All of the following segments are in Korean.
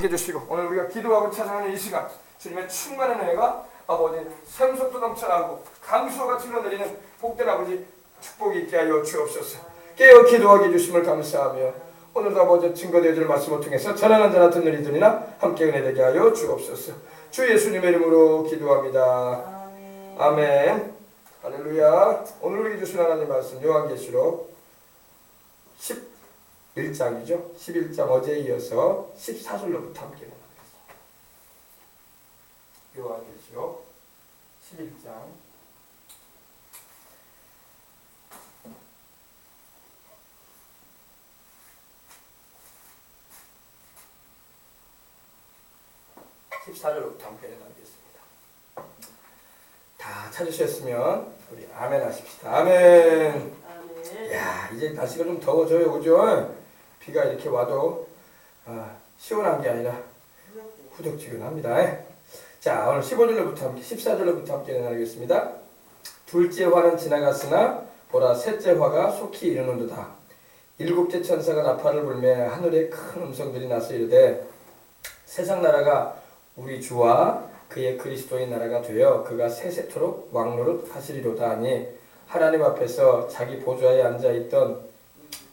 가지게 해주시고 오늘 우리가 기도하고 찬양하는 이 시간 주님의 충만한 은혜가 아버지 샘솟도 넘쳐나고 강수와 같이 흘러내리는 복된 아버지 축복이 있게 하여 주옵소서. 깨어 기도하게 해주심을 감사하며 오늘도 아버지 증거되어질 말씀을 통해서 전하는 자나 듣는 이들이나 함께 은혜되게 하여 주옵소서. 주 예수님의 이름으로 기도합니다. 아멘. 할렐루야. 오늘 우리에게 주신 하나님 말씀 요한계시록 11장이죠. 11장 어제에 이어서 14절로부터 함께 나누겠습니다. 요한계시록 11장 14절로부터 함께 나누겠습니다. 다 찾으셨으면 우리 아멘 하십시다. 아멘. 야, 이제 날씨가 좀 더워져요, 그죠? 비가 이렇게 와도 시원한 게 아니라 후적지근합니다. 자, 오늘 15절로부터 함께 14절로부터 함께 나누겠습니다. 둘째 화는 지나갔으나 보라 셋째 화가 속히 이르는도다. 일곱째 천사가 나팔을 불매 하늘에 큰 음성들이 나서 이르되 세상 나라가 우리 주와 그의 그리스도의 나라가 되어 그가 세세토록 왕노릇 하시리로다 하니 하나님 앞에서 자기 보좌에 앉아있던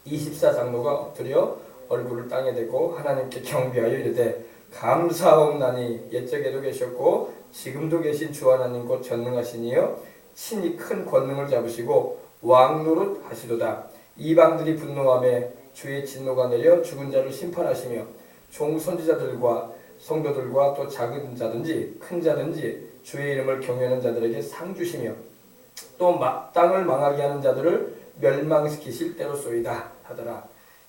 24장로가 엎드려 얼굴을 땅에 대고 하나님께 경배하여 이르되 감사하옵나니 옛적에도 계셨고 지금도 계신 주 하나님 곧 전능하시니여 친히 큰 권능을 잡으시고 왕노릇 하시도다. 이방들이 분노하며 주의 진노가 내려 죽은 자를 심판하시며 종 선지자들과 성도들과 또 작은 자든지 큰 자든지 주의 이름을 경외하는 자들에게 상 주시며 또 땅을 망하게 하는 자들을 멸망시키실 때로소이다 하더라.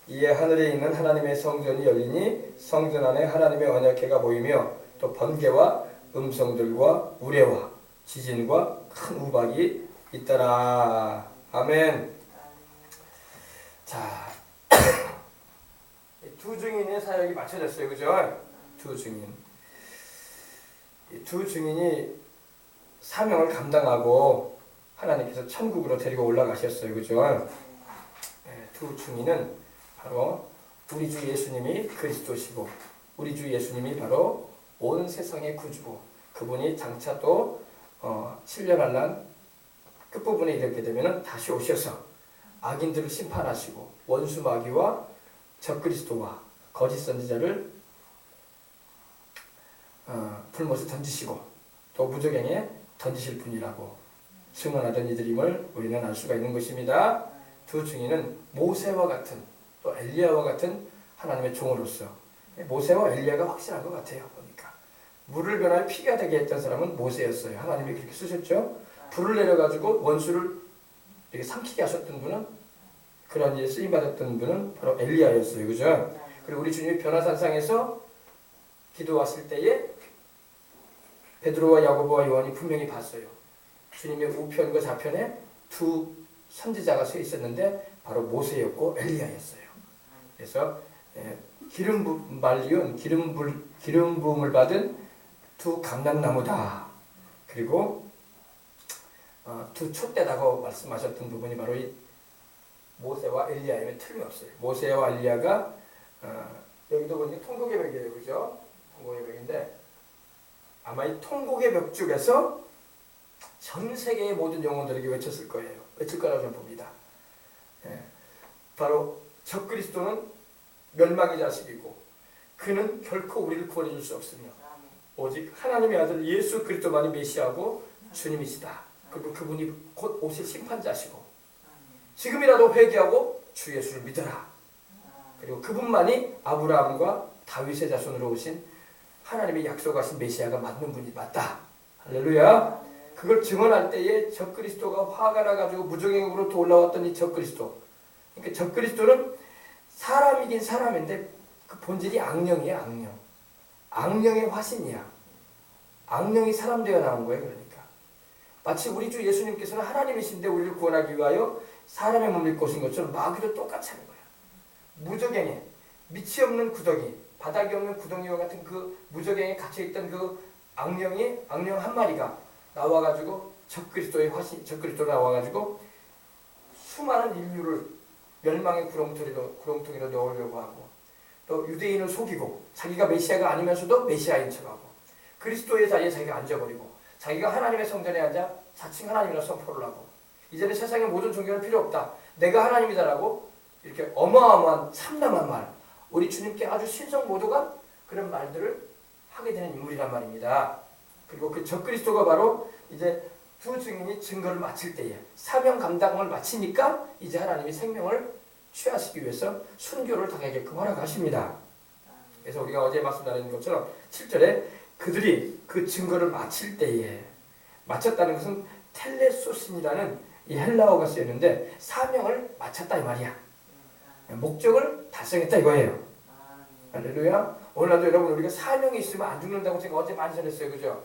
이에 하늘에 있는 하나님의 성전이 열리니 성전 안에 하나님의 언약궤가 보이며 또 번개와 음성들과 우레와 지진과 큰 우박이 있더라. 아멘. 자, 두 증인의 사역이 맞춰졌어요, 그죠? 두 증인. 이 두 증인이 사명을 감당하고 하나님께서 천국으로 데리고 올라가셨어요, 그죠? 두 증인은 바로 우리 주 예수님이 그리스도시고 우리 주 예수님이 바로 온 세상의 구주고 그분이 장차 또 7년 한란 끝부분에 이르게 되면 다시 오셔서 악인들을 심판하시고 원수 마귀와 적그리스도와 거짓 선지자를 불못에 던지시고 또 무저갱에 던지실 분이라고 증언하던 이들임을 우리는 알 수가 있는 것입니다. 두 증인은 모세와 같은 또 엘리야와 같은 하나님의 종으로서 모세와 엘리야가 확실한 것 같아요. 보니까 물을 변하여 피가 되게 했던 사람은 모세였어요. 하나님이 그렇게 쓰셨죠. 불을 내려가지고 원수를 이렇게 삼키게 하셨던 분은 그런 일에 쓰임받았던 분은 바로 엘리야였어요. 그죠? 그리고 우리 주님이 변화산상에서 기도하실 때에 베드로와 야고보와 요한이 분명히 봤어요. 주님의 우편과 좌편에 두 선지자가 서 있었는데 바로 모세였고 엘리야였어요. 그래서 기름 부음을 받은 두 감람나무다. 그리고 두 촛대다고 말씀하셨던 부분이 바로 이 모세와 엘리야임에 틀림이 없어요. 모세와 엘리야가 여기도 보니까 통곡의 벽이에요, 그죠? 통곡의 벽인데 아마 이 통곡의 벽 쪽에서 전 세계의 모든 영혼들에게 외쳤을 거예요. 외칠 거라고 저는 봅니다. 바로 적그리스도는 멸망의 자식이고 그는 결코 우리를 구원해 줄 수 없으며 오직 하나님의 아들 예수 그리스도만이 메시아고 주님이시다. 그리고 그분이 곧 오실 심판자시고 지금이라도 회개하고 주 예수를 믿어라. 그리고 그분만이 아브라함과 다윗의 자손으로 오신 하나님의 약속하신 메시아가 맞는 분이 맞다. 할렐루야. 그걸 증언할 때에 적그리스도가 화가 나가지고 무정행으로 올라왔던 이 적그리스도. 그러니까 적그리스도는 사람이긴 사람인데 그 본질이 악령이야, 악령. 악령의 화신이야. 악령이 사람 되어 나온 거예요, 그러니까. 마치 우리 주 예수님께서는 하나님이신데 우리를 구원하기 위하여 사람의 몸을 입고 오신 것처럼 마귀도 똑같이 하는 거야. 무적행에 밑이 없는 구덩이, 바닥이 없는 구덩이와 같은 그 무적행에 갇혀있던 그 악령 한 마리가 나와가지고 적그리스도의 화신, 적그리스도가 나와가지고 수많은 인류를 멸망의 구렁텅이로 넣으려고 하고 또 유대인을 속이고 자기가 메시아가 아니면서도 메시아인 척하고 그리스도의 자리에 자기가 앉아버리고 자기가 하나님의 성전에 앉아 자칭 하나님이라 선포를 하고 이제는 세상의 모든 종교는 필요 없다. 내가 하나님이다라고 이렇게 어마어마한 참담한 말, 우리 주님께 아주 신성모독한 그런 말들을 하게 되는 인물이란 말입니다. 그리고 그 적그리스도가 바로 이제 두 증인이 증거를 마칠 때에 사명 감당을 마치니까 이제 하나님이 생명을 취하시기 위해서 순교를 당하게끔 허락하십니다. 그래서 우리가 어제 말씀 나눈 것처럼 7절에 그들이 그 증거를 마칠 때에, 마쳤다는 것은 텔레소신이라는 이 헬라어가 쓰였는데 사명을 마쳤다 이 말이야. 목적을 달성했다 이거예요. 할렐루야. 오늘날도 여러분 우리가 사명이 있으면 안 죽는다고 제가 어제 많이 전했어요. 그죠?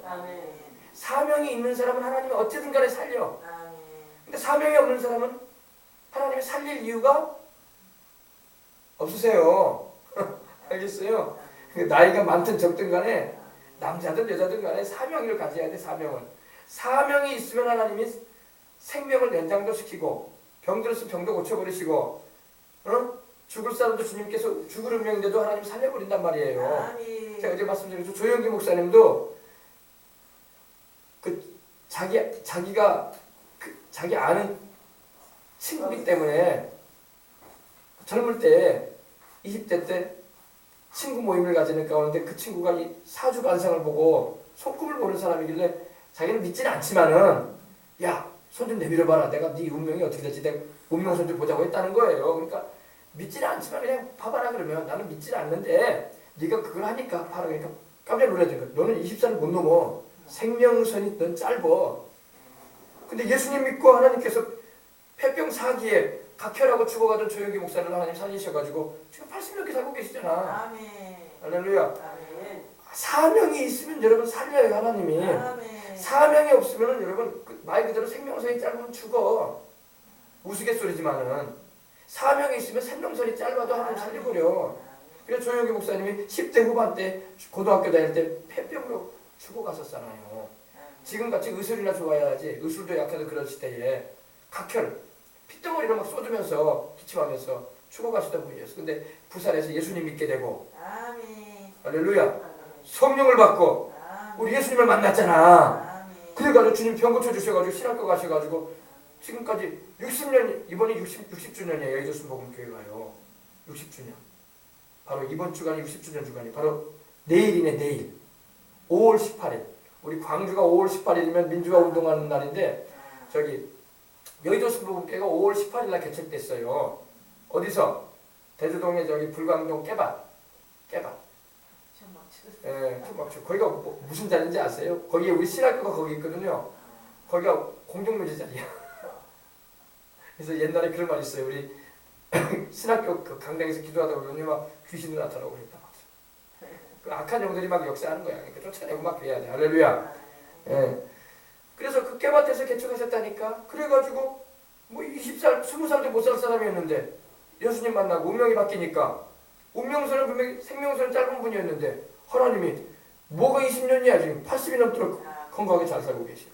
사명이 있는 사람은 하나님이 어쨌든 간에 살려. 근데 사명이 없는 사람은 하나님이 살릴 이유가 없으세요. 알겠어요? 나이가 많든 적든 간에 남자든 여자든 간에 사명을 가져야 돼. 사명이 있으면 하나님이 생명을 연장도 병들었으면 병도 고쳐버리시고 죽을 사람도 주님께서 죽을 운명인데도 하나님 살려버린단 말이에요. 제가 어제 말씀드렸죠. 조영기 목사님도 자기가 자기 아는 친구이기 때문에 젊을 때 20대 때 친구 모임을 가지는 가운데 그 친구가 이 사주 반상을 보고 손금을 보는 사람이길래 자기는 믿지는 않지만은 야, 손 좀 내밀어봐라. 내가 네 운명이 어떻게 될지 내가 운명선 좀 보자고 했다는 거예요. 그러니까 믿지는 않지만 그냥 봐봐라 그러면 나는 믿지는 않는데 네가 그걸 하니까 봐라. 그러니까 깜짝 놀라진 거야. 너는 20살을 못 넘어. 생명선이 넌 짧어. 근데 예수님 믿고 하나님께서 폐병 사기에 각혈하고 죽어가던 조영기 목사를 하나님 살리셔가지고 지금 80몇 개 살고 계시잖아. 아멘. 할렐루야. 아멘. 사명이 있으면 여러분 살려요 하나님이. 아멘. 사명이 없으면 여러분 말 그대로 생명선이 짧으면 죽어. 우스갯소리지만은 사명이 있으면 생명선이 짧아도 하나님 살려버려. 그래서 조영기 목사님이 10대 후반 때 고등학교 다닐 때 폐병으로 죽어갔었잖아요. 지금같이 의술이나 좋아야지. 의술도 약해도 그럴 때에 각혈, 핏덩어리를 막 쏟으면서 기침하면서 죽어가시던 분이었어. 근데 부산에서 예수님 믿게 되고 아멘. 할렐루야. 성령을 받고 우리 예수님을 만났잖아. 그래가지고 주님 병 고쳐주셔가지고 신학교 가셔가지고 지금까지 60년, 이번이 60주년이에요. 여의도 복음교회가요. 60주년. 바로 이번 주간이 60주년 주간이 바로 내일이네. 내일 5월 18일 우리 광주가 5월 18일이면 민주화 운동하는 날인데 저기 여의도 순복음교회가 5월 18일 날 개척됐어요. 어디서? 대주동에 저기 불광동 깨밭. 예, 거기가 무슨 자리인지 아세요? 거기에 우리 신학교가 거기 있거든요. 거기가 공동묘지 자리야. 그래서 옛날에 그런 말이 있어요. 우리 신학교 그 강당에서 기도하다 보면 막 귀신이 나타나고 그랬다. 그 악한 영들이 막 역사하는 거야. 그러니까 쫓아내고 막 그래야 돼. 할렐루야. 예. 그래서 그 깨밭에서 개척하셨다니까. 그래가지고 뭐 20살, 20살도 못 살 사람이었는데 예수님 만나고 운명이 바뀌니까 운명선은 분명히 생명선은 짧은 분이었는데 하나님이 뭐가 20년이야 지금 80이 넘도록 건강하게 잘 살고 계시오.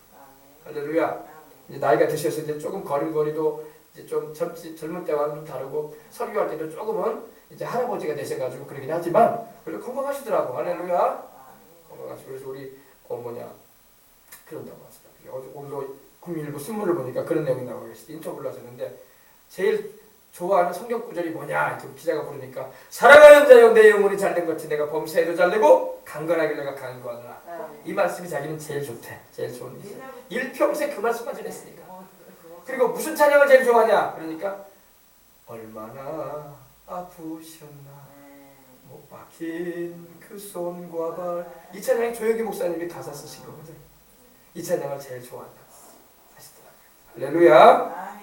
할렐루야. 이제 나이가 드셨을 때 조금 걸음걸이도 이제 좀 젊은 때와는 좀 다르고 설교할 때도 조금은 이제 할아버지가 되셔가지고 그러긴 하지만 그래도 건강하시더라고. 할렐루야. 건강하시고 그래서 우리 그런다고 하시더라고요. 오늘도 국민일보 신문을 보니까 그런 내용이 나오고 계시죠. 인터뷰를 하셨는데 제일 좋아하는 성경 구절이 뭐냐 이렇게 기자가 부르니까 사랑하는 자여 내 영혼이 잘된 것이 내가 범사에도 잘되고 강건하게 내가 강건하라. 이 말씀이 자기는 제일 좋대. 제일 좋은 게 일평생 그 말씀만 전했으니까. 그리고 무슨 찬양을 제일 좋아하냐 그러니까 얼마나 아프셨나 못 박힌 그 손과 발. 이 찬양이 조영기 목사님이 가사 쓰신 거거든. 이 찬양을 제일 좋아한다고 하시더라고요. 할렐루야.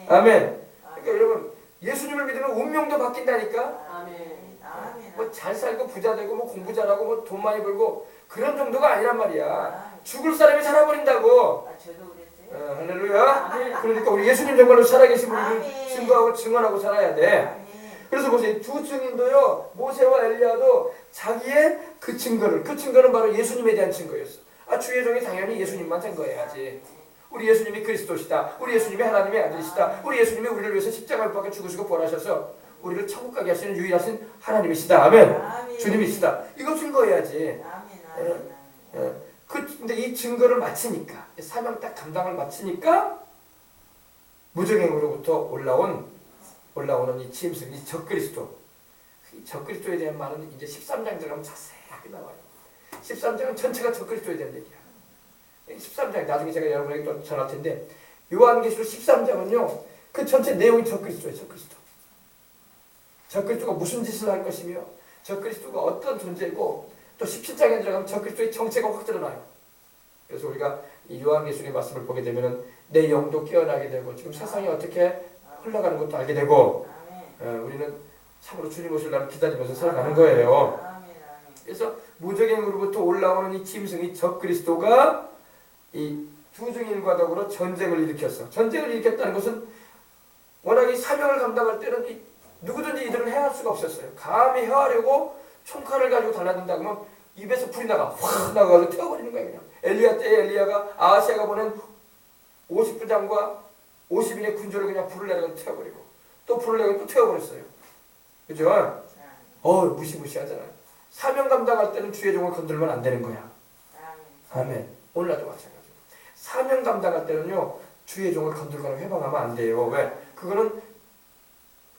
아멘. 그러니까 여러분 예수님을 믿으면 운명도 바뀐다니까. 아멘. 뭐 잘 살고 부자 되고 뭐 공부 잘하고 뭐 돈 많이 벌고 그런 정도가 아니란 말이야. 죽을 사람이 살아버린다고. 저도 그랬어요. 할렐루야. 그러니까 우리 예수님 정말로 살아계신 분을 증거하고 증언하고 살아야 돼. 그래서 보세요. 두 증인도요. 모세와 엘리야도 자기의 그 증거는 바로 예수님에 대한 증거였어. 주의 종이 당연히 예수님만 증거해야지. 우리 예수님이 그리스도시다. 우리 예수님이 하나님의 아들이시다. 우리 예수님이 우리를 위해서 십자가에 못 박혀 죽으시고 부활하셔서 우리를 천국 가게 하시는 유일하신 하나님이시다. 아멘. 아멘. 주님이시다. 이거 증거해야지. 아멘. 근데 이 증거를 마치니까, 사명 딱 감당을 마치니까 무적행으로부터 올라오는 이 짐승, 이 적그리스도. 이 적그리스도에 대한 말은 이제 13장 들어가면 자세하게 나와요. 13장은 전체가 적그리스도에 대한 얘기야. 13장 나중에 제가 여러분에게 또 전할 텐데, 요한계시록 13장은요 그 전체 내용이 적그리스도예요. 적그리스도가 무슨 짓을 할 것이며 적그리스도가 어떤 존재고, 또 17장에 들어가면 적그리스도의 정체가 확 드러나요. 그래서 우리가 이 요한계시록의 말씀을 보게 되면은 내 영도 깨어나게 되고, 지금 세상이 어떻게 흘러가는 것도 알게 되고, 우리는 참으로 주님 오실 날을 기다리면서 살아가는 거예요. 그래서 무적행으로부터 올라오는 이 짐승이 적그리스도가 이 두 증인과 더불어 전쟁을 일으켰어. 전쟁을 일으켰다는 것은 워낙 이 사명을 감당할 때는 누구든지 이들은 해할 수가 없었어요. 감히 해하려고 총칼을 가지고 달라든다 그러면 입에서 불이 확 나가서 태워버리는 거예요. 그냥. 엘리야 때에 엘리야가 아하시아가 보낸 50부장과 50인의 군조를 그냥 불을 내려가 태워버리고, 또 불을 내고 또 태워버렸어요. 그죠? 무시무시하잖아요. 사명 감당할 때는 주의 종을 건들면 안 되는 거야. 아멘. 오늘날도 마찬가지고. 사명 감당할 때는요 주의 종을 건들거나 회방하면 안 돼요. 왜? 그거는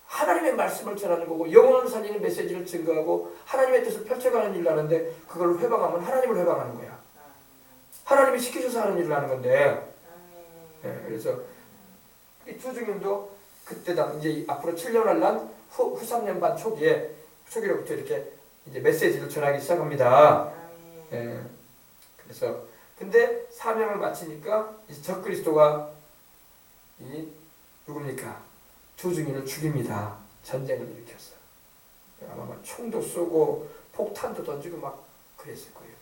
하나님의 말씀을 전하는 거고, 영혼을 살리는 메시지를 증거하고 하나님의 뜻을 펼쳐가는 일을 하는데, 그걸 회방하면 하나님을 회방하는 거야. 하나님이 시키셔서 하는 일을 하는 건데, 그래서 이 두 증인도 그때 이제 앞으로 7년 할란 후 3년 반 초기로부터 이렇게 이제 메시지를 전하기 시작합니다. 그래서 근데 사명을 마치니까 이제 적그리스도가 누굽니까? 두 증인을 죽입니다. 전쟁을 일으켰어. 아마 막 총도 쏘고 폭탄도 던지고 막 그랬을 거예요.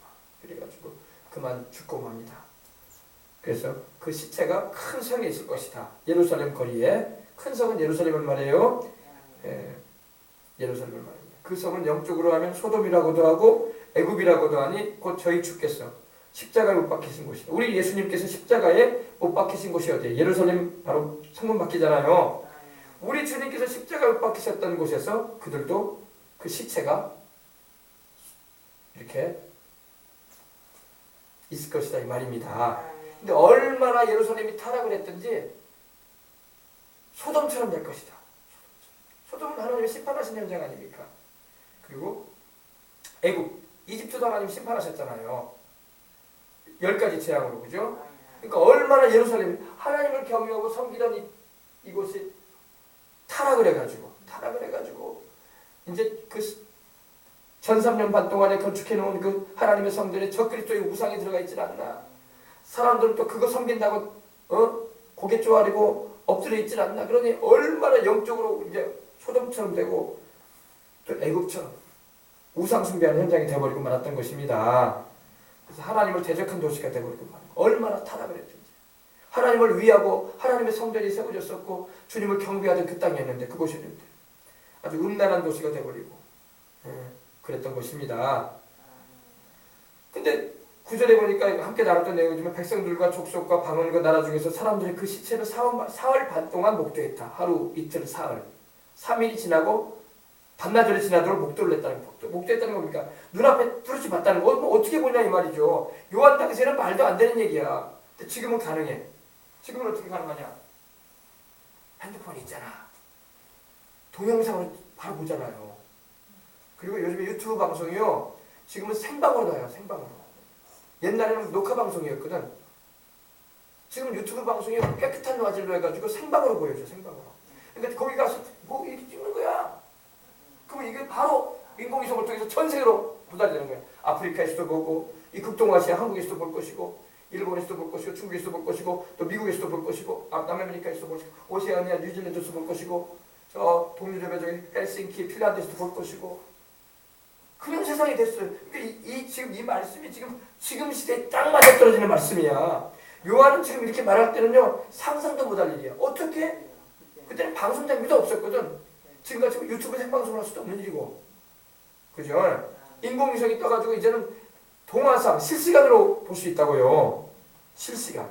그래가지고 그만 죽고 맙니다. 그래서 그 시체가 큰 성에 있을 것이다. 예루살렘 거리에. 큰 성은 예루살렘을 말해요. 예루살렘을 말합니다. 그 성은 영적으로 하면 소돔이라고도 하고 애굽이라고도 하니 곧 저희 주께서 십자가에 못 박히신 곳이다. 우리 예수님께서 십자가에 못 박히신 곳이 어디예요? 예루살렘 바로 성문 밖이잖아요. 우리 주님께서 십자가에 못 박히셨던 곳에서 그들도 그 시체가 이렇게 있을 것이다 이 말입니다. 근데 얼마나 예루살렘이 타락을 했든지 소돔처럼 될 것이다. 소돔은 하나님이 심판하신 현장 아닙니까? 그리고 애굽, 이집트도 하나님 심판하셨잖아요. 10가지 재앙으로, 그죠? 그러니까 얼마나 예루살렘이 하나님을 경외하고 섬기던 이곳이 타락을 해가지고 이제 그 1300년 반 동안에 건축해놓은 그 하나님의 성전에 적그리스도의 우상이 들어가 있지 않나? 사람들은 또 그거 섬긴다고 고개 쪼아리고 엎드려 있지 않나? 그러니 얼마나 영적으로 이제 소돔처럼 되고 또 애굽처럼 우상 숭배하는 현장이 되어버리고 말았던 것입니다. 그래서 하나님을 대적한 도시가 되어버리고 말았고, 얼마나 타락을 했든지 하나님을 위하고 하나님의 성전이 세워졌었고 주님을 경배하던 그 땅이었는데, 그곳이었는데 아주 음란한 도시가 되어버리고 그랬던 것입니다. 근데 구절에 보니까 함께 나눴던 내용이지만 백성들과 족속과 방언과 나라 중에서 사람들이 그 시체를 사흘 반 동안 목도했다. 하루 이틀 사흘 3일이 지나고 반나절이 지나도록 목도를 했다는 거. 목도했다는 겁니까? 눈앞에 뚜렷이 봤다는 거. 어떻게 보냐 이 말이죠. 요한 당시에는 말도 안 되는 얘기야. 근데 지금은 가능해. 지금은 어떻게 가능하냐? 핸드폰이 있잖아. 동영상을 바로 보잖아요. 그리고 요즘에 유튜브 방송이요, 지금은 생방으로 나와요. 생방으로. 옛날에는 녹화 방송이었거든. 지금 유튜브 방송이 깨끗한 화질로 해가지고 생방으로 보여줘. 생방으로. 그러니까 거기 가서 뭐 이렇게 찍는 거야. 그럼 이게 바로 인공위성을 통해서 전 세계로 도달되는 거야. 아프리카에서도 보고, 이 극동아시아 한국에서도 볼 것이고, 일본에서도 볼 것이고, 중국에서도 볼 것이고, 또 미국에서도 볼 것이고, 남아메리카에서도 볼 것이고, 오세아니아 뉴질랜드에서도 볼 것이고, 저 동유럽의 저기 헬싱키 핀란드에서도 볼 것이고, 그런 세상이 됐어요. 그러니까 지금 이 말씀이 지금 시대에 딱 맞아 떨어지는 말씀이야. 요한은 지금 이렇게 말할 때는요, 상상도 못할 일이야. 어떻게? 그때는 방송 장비도 없었거든. 지금같이 유튜브 생방송을 할 수도 없는 일이고, 그죠? 인공위성이 떠가지고 이제는 동화상 실시간으로 볼 수 있다고요. 실시간.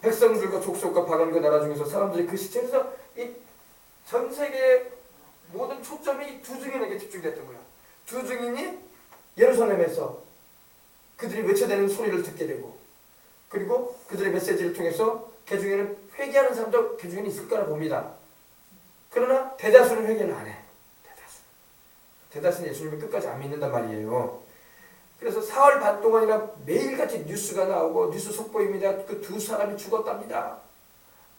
백성들과 족속과 방언과 나라 중에서 사람들이 그 시체에서 전 세계의 모든 초점이 두 증인에게 집중됐던 거야. 두 증인이 예루살렘에서 그들이 외쳐대는 소리를 듣게 되고, 그리고 그들의 메시지를 통해서 그 중에는 회개하는 사람도 그 중에는 있을 거라 봅니다. 그러나 대다수는 회개를 안 해. 대다수는 예수님을 끝까지 안 믿는단 말이에요. 그래서 사흘 반 동안이나 매일같이 뉴스가 나오고 뉴스 속보입니다. 그 두 사람이 죽었답니다.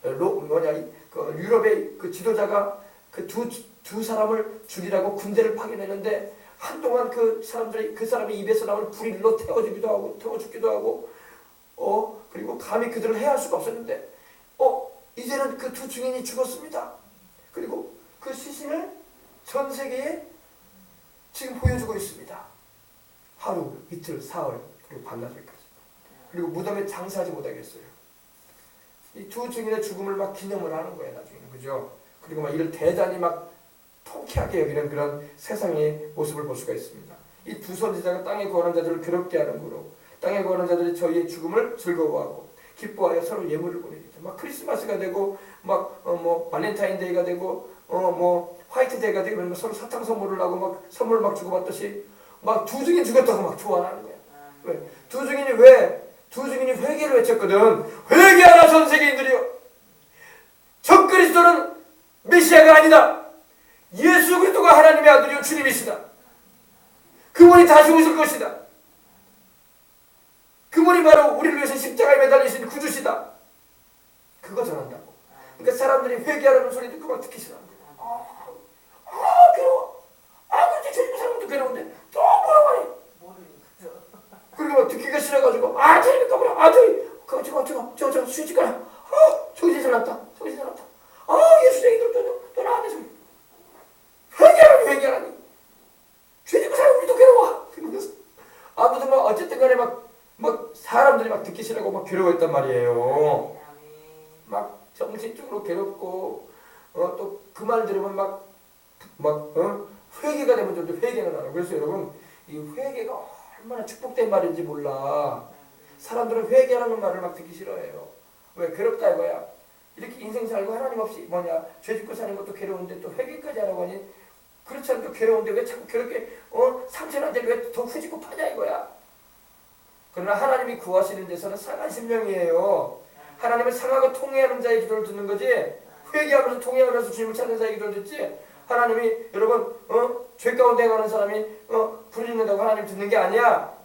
유럽의 그 지도자가 그 두 사람을 죽이라고 군대를 파견했는데 한동안 그 사람의 입에서 나오는 불일로 태워 죽기도 하고, 그리고 감히 그들을 해할 수가 없었는데, 이제는 그 두 증인이 죽었습니다. 그리고 그 시신을 전 세계에 지금 보여주고 있습니다. 하루, 이틀, 사흘, 그리고 반나절까지. 그리고 무덤에 장사하지 못하겠어요. 이 두 증인의 죽음을 막 기념을 하는 거예요, 나중에는. 그죠? 그리고 막 이를 대단히 막 통쾌하게 여기는 그런 세상의 모습을 볼 수가 있습니다. 이 두 선지자가 땅에 거하는 자들을 괴롭게 하는 거로, 땅에 거하는 자들이 저희의 죽음을 즐거워하고 기뻐하여 서로 예물을 보내겠죠. 막 크리스마스가 되고, 막 발렌타인데이가 되고, 화이트데이가 되고, 그러면 서로 사탕 선물을 하고 막 선물 막 주고받듯이 막 두 증인 죽었다고 막 좋아하는 거야. 왜? 두 증인이 회개를 외쳤거든. 회개하라 전 세계인들이여. 적 그리스도는 메시아가 아니다. 예수 그리스도가 하나님의 아들이요 주님이시다. 그분이 다시 오실 것이다. 그분이 바로 우리를 위해서 십자가에 매달리신 구주시다. 그거 전한다고. 그러니까 사람들이 회개하라는 소리 듣고 막 듣기 싫어하는 거야. 괴로워. 그렇지. 주님 사람도 괴로운데 또 뭐라고 하니? 그리고 막 듣기가 싫어가지고 재밌다 뭐야. 저기 수지가라. 저기 세상났다. 예수 얘기들 또 나한테 회개하라니. 죄 짓고 사는 우리도 괴로워. 그러면서 아무튼 막 어쨌든 간에 막 사람들이 막 듣기 싫어하고 막 괴로워했단 말이에요. 막 정신적으로 괴롭고, 또 그 말 들으면 회개가 되면 좀 회개가 나요. 그래서 여러분, 이 회개가 얼마나 축복된 말인지 몰라. 사람들은 회개라는 말을 막 듣기 싫어해요. 왜? 괴롭다 이거야. 이렇게 인생 살고 하나님 없이 죄 짓고 사는 것도 괴로운데 또 회개까지 하라고 하니, 그렇지 않아도 괴로운데 왜 자꾸 그렇게 상처난 데를 왜 더 후지고 파냐 이거야. 그러나 하나님이 구하시는 데서는 상한 심령이에요. 하나님은 상하고 통회하는 자의 기도를 듣는 거지, 회개하면서 통회하면서 주님을 찾는 자의 기도를 듣지, 하나님이 여러분 죄 가운데 가는 사람이 부르짖는다고 하나님 듣는 게 아니야.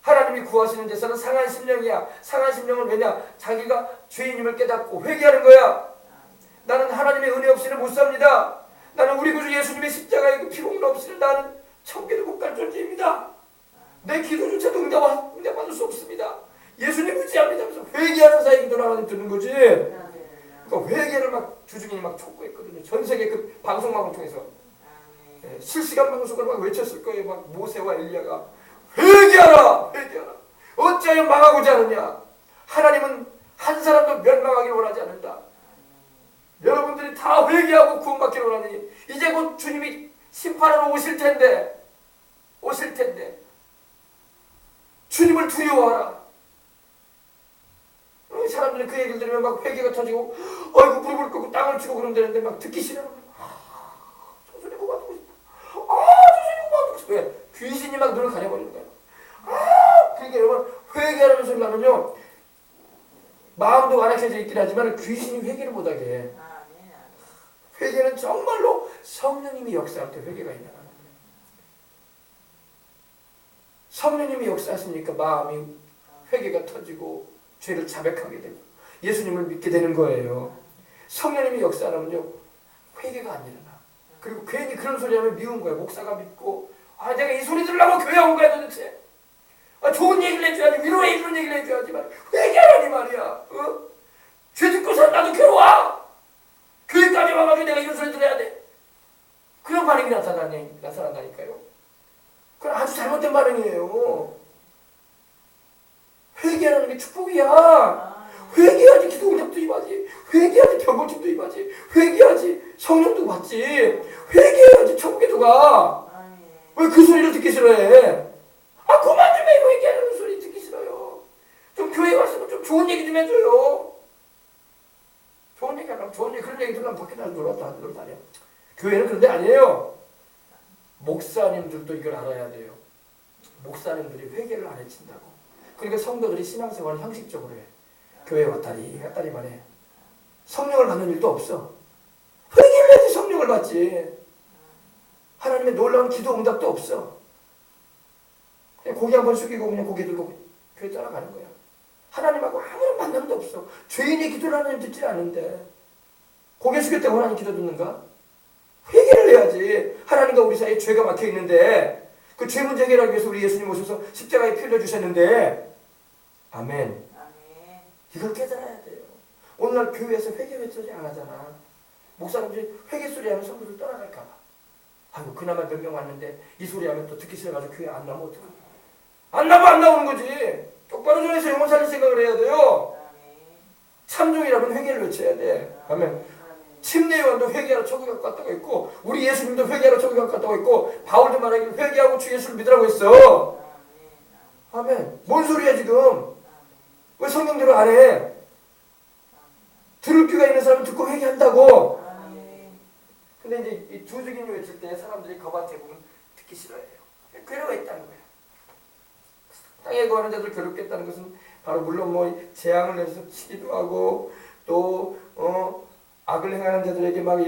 하나님이 구하시는 데서는 상한 심령이야. 상한 심령은 왜냐? 자기가 죄인임을 깨닫고 회개하는 거야. 나는 하나님의 은혜 없이는 못 삽니다. 나는 우리 구주 예수님의 십자가의 피 공로 없이는 나는 천국에도 못 갈 존재입니다. 내 기도조차도 응답받을 수 없습니다. 예수님 의지합니다. 그래서 회개하는 자의 기도를 하나님 듣는 거지. 그러니까 회개를 막 주중인이 막 촉구했거든요. 전 세계 그 방송망을 통해서 실시간 방송을 막 외쳤을 거예요. 막 모세와 엘리야가 회개하라. 어찌하여 망하고자 하느냐. 하나님은 한 사람도 멸망하기를 원하지 않는다. 여러분들이 다 회개하고 구원받기를 원하니 이제 곧 주님이 심판하러 오실 텐데 주님을 두려워하라. 사람들이 그 얘기를 들으면 막 회개가 터지고 무릎을 꿇고 땅을 치고 그러면 되는데 막 듣기 싫어하는 거야. 조선이 뭐 받고 싶다. 조선이 뭐 받고 싶다. 왜? 귀신이 막 눈을 가려버리는 거야. 그러니까 여러분, 회개하라는 소리 나면요, 마음도 완악해져 있긴 하지만 귀신이 회개를 못하게 해. 회개는 정말로 성령님이 역사할 때 회개가 있는 거예요. 성령님이 역사하시니까 마음이 회개가 터지고 죄를 자백하게 되고 예수님을 믿게 되는 거예요. 성령님이 역사하면요, 회개가 안 일어나. 그리고 괜히 그런 소리 하면 미운 거야. 목사가 믿고 내가 이 소리 들으려고 교회 온 거야 도대체. 좋은 얘기를 해줘야지, 위로의 그런 얘기를 해줘야지만 회개하라니 말이야. 죄 짓고 살 나도 괴로워. 교회까지 와가지고 내가 이런 소리 들어야 돼. 그런 반응이 나타난다니까요. 그건 아주 잘못된 반응이에요. 회개하는 게 축복이야. 회개하지 기도응답도 임하지. 회개하지 병고침도 임하지. 회개하지 성령도 받지. 회개해야지 천국에도 가. 왜 그 소리를 듣기 싫어해? 그만 좀 해. 회개하는 소리 듣기 싫어요. 좀 교회 왔으면 좀 좋은 얘기 좀 해줘요. 좋은 얘기 하려면 그런 얘기 들으면 밖에 밖에 나서 놀러 다녀. 교회는 그런 데 아니에요. 목사님들도 이걸 알아야 돼요. 목사님들이 회개를 안 해친다고. 그러니까 성도들이 신앙생활을 형식적으로 해. 교회 왔다리만 해. 성령을 받는 일도 없어. 회개를 해야지 성령을 받지. 하나님의 놀라운 기도 응답도 없어. 그냥 고개 한번 숙이고 그냥 고개 들고 교회 따라가는 거야. 하나님하고 아무런 만남도 없어. 죄인의 기도를 하나님 듣지 않는데 고개 숙였다고 하나님 기도 듣는가? 회개를 해야지. 하나님과 우리 사이에 죄가 막혀 있는데 그 죄 문제 해결하기 위해서 우리 예수님 오셔서 십자가에 피 흘려 주셨는데 아멘. 이걸 깨달아야 돼요. 오늘날 교회에서 회개 소리 안 하잖아. 목사님들이 회개 소리 하면 성도들 떠나갈까 봐. 아이고 그나마 몇 명 왔는데 이 소리 하면 또 듣기 싫어가지고 교회 안 나오면 어떡해. 안 나오는 거지. 똑바로 전해서 영혼 살릴 생각을 해야 돼요. 참종이라면 회개를 외쳐야 돼. 아멘. 침례요한도 회개하러 천국 갖고 갔다고 했고 우리 예수님도 회개하러 천국 갖고 갔다고 했고 바울도 말하기를 회개하고 주 예수를 믿으라고 했어. 아멘. 뭔 소리야 지금. 왜 성경대로 안 해? 들을 귀가 있는 사람은 듣고 회개한다고. 근데 이제 이 두 증인 외칠 때 사람들이 거반 대부분 듣기 싫어해요. 괴로워했다는 거야. 땅에 거하는 자들 괴롭겠다는 것은 바로 물론 뭐 재앙을 내서 치기도 하고 또 악을 행하는 자들에게 막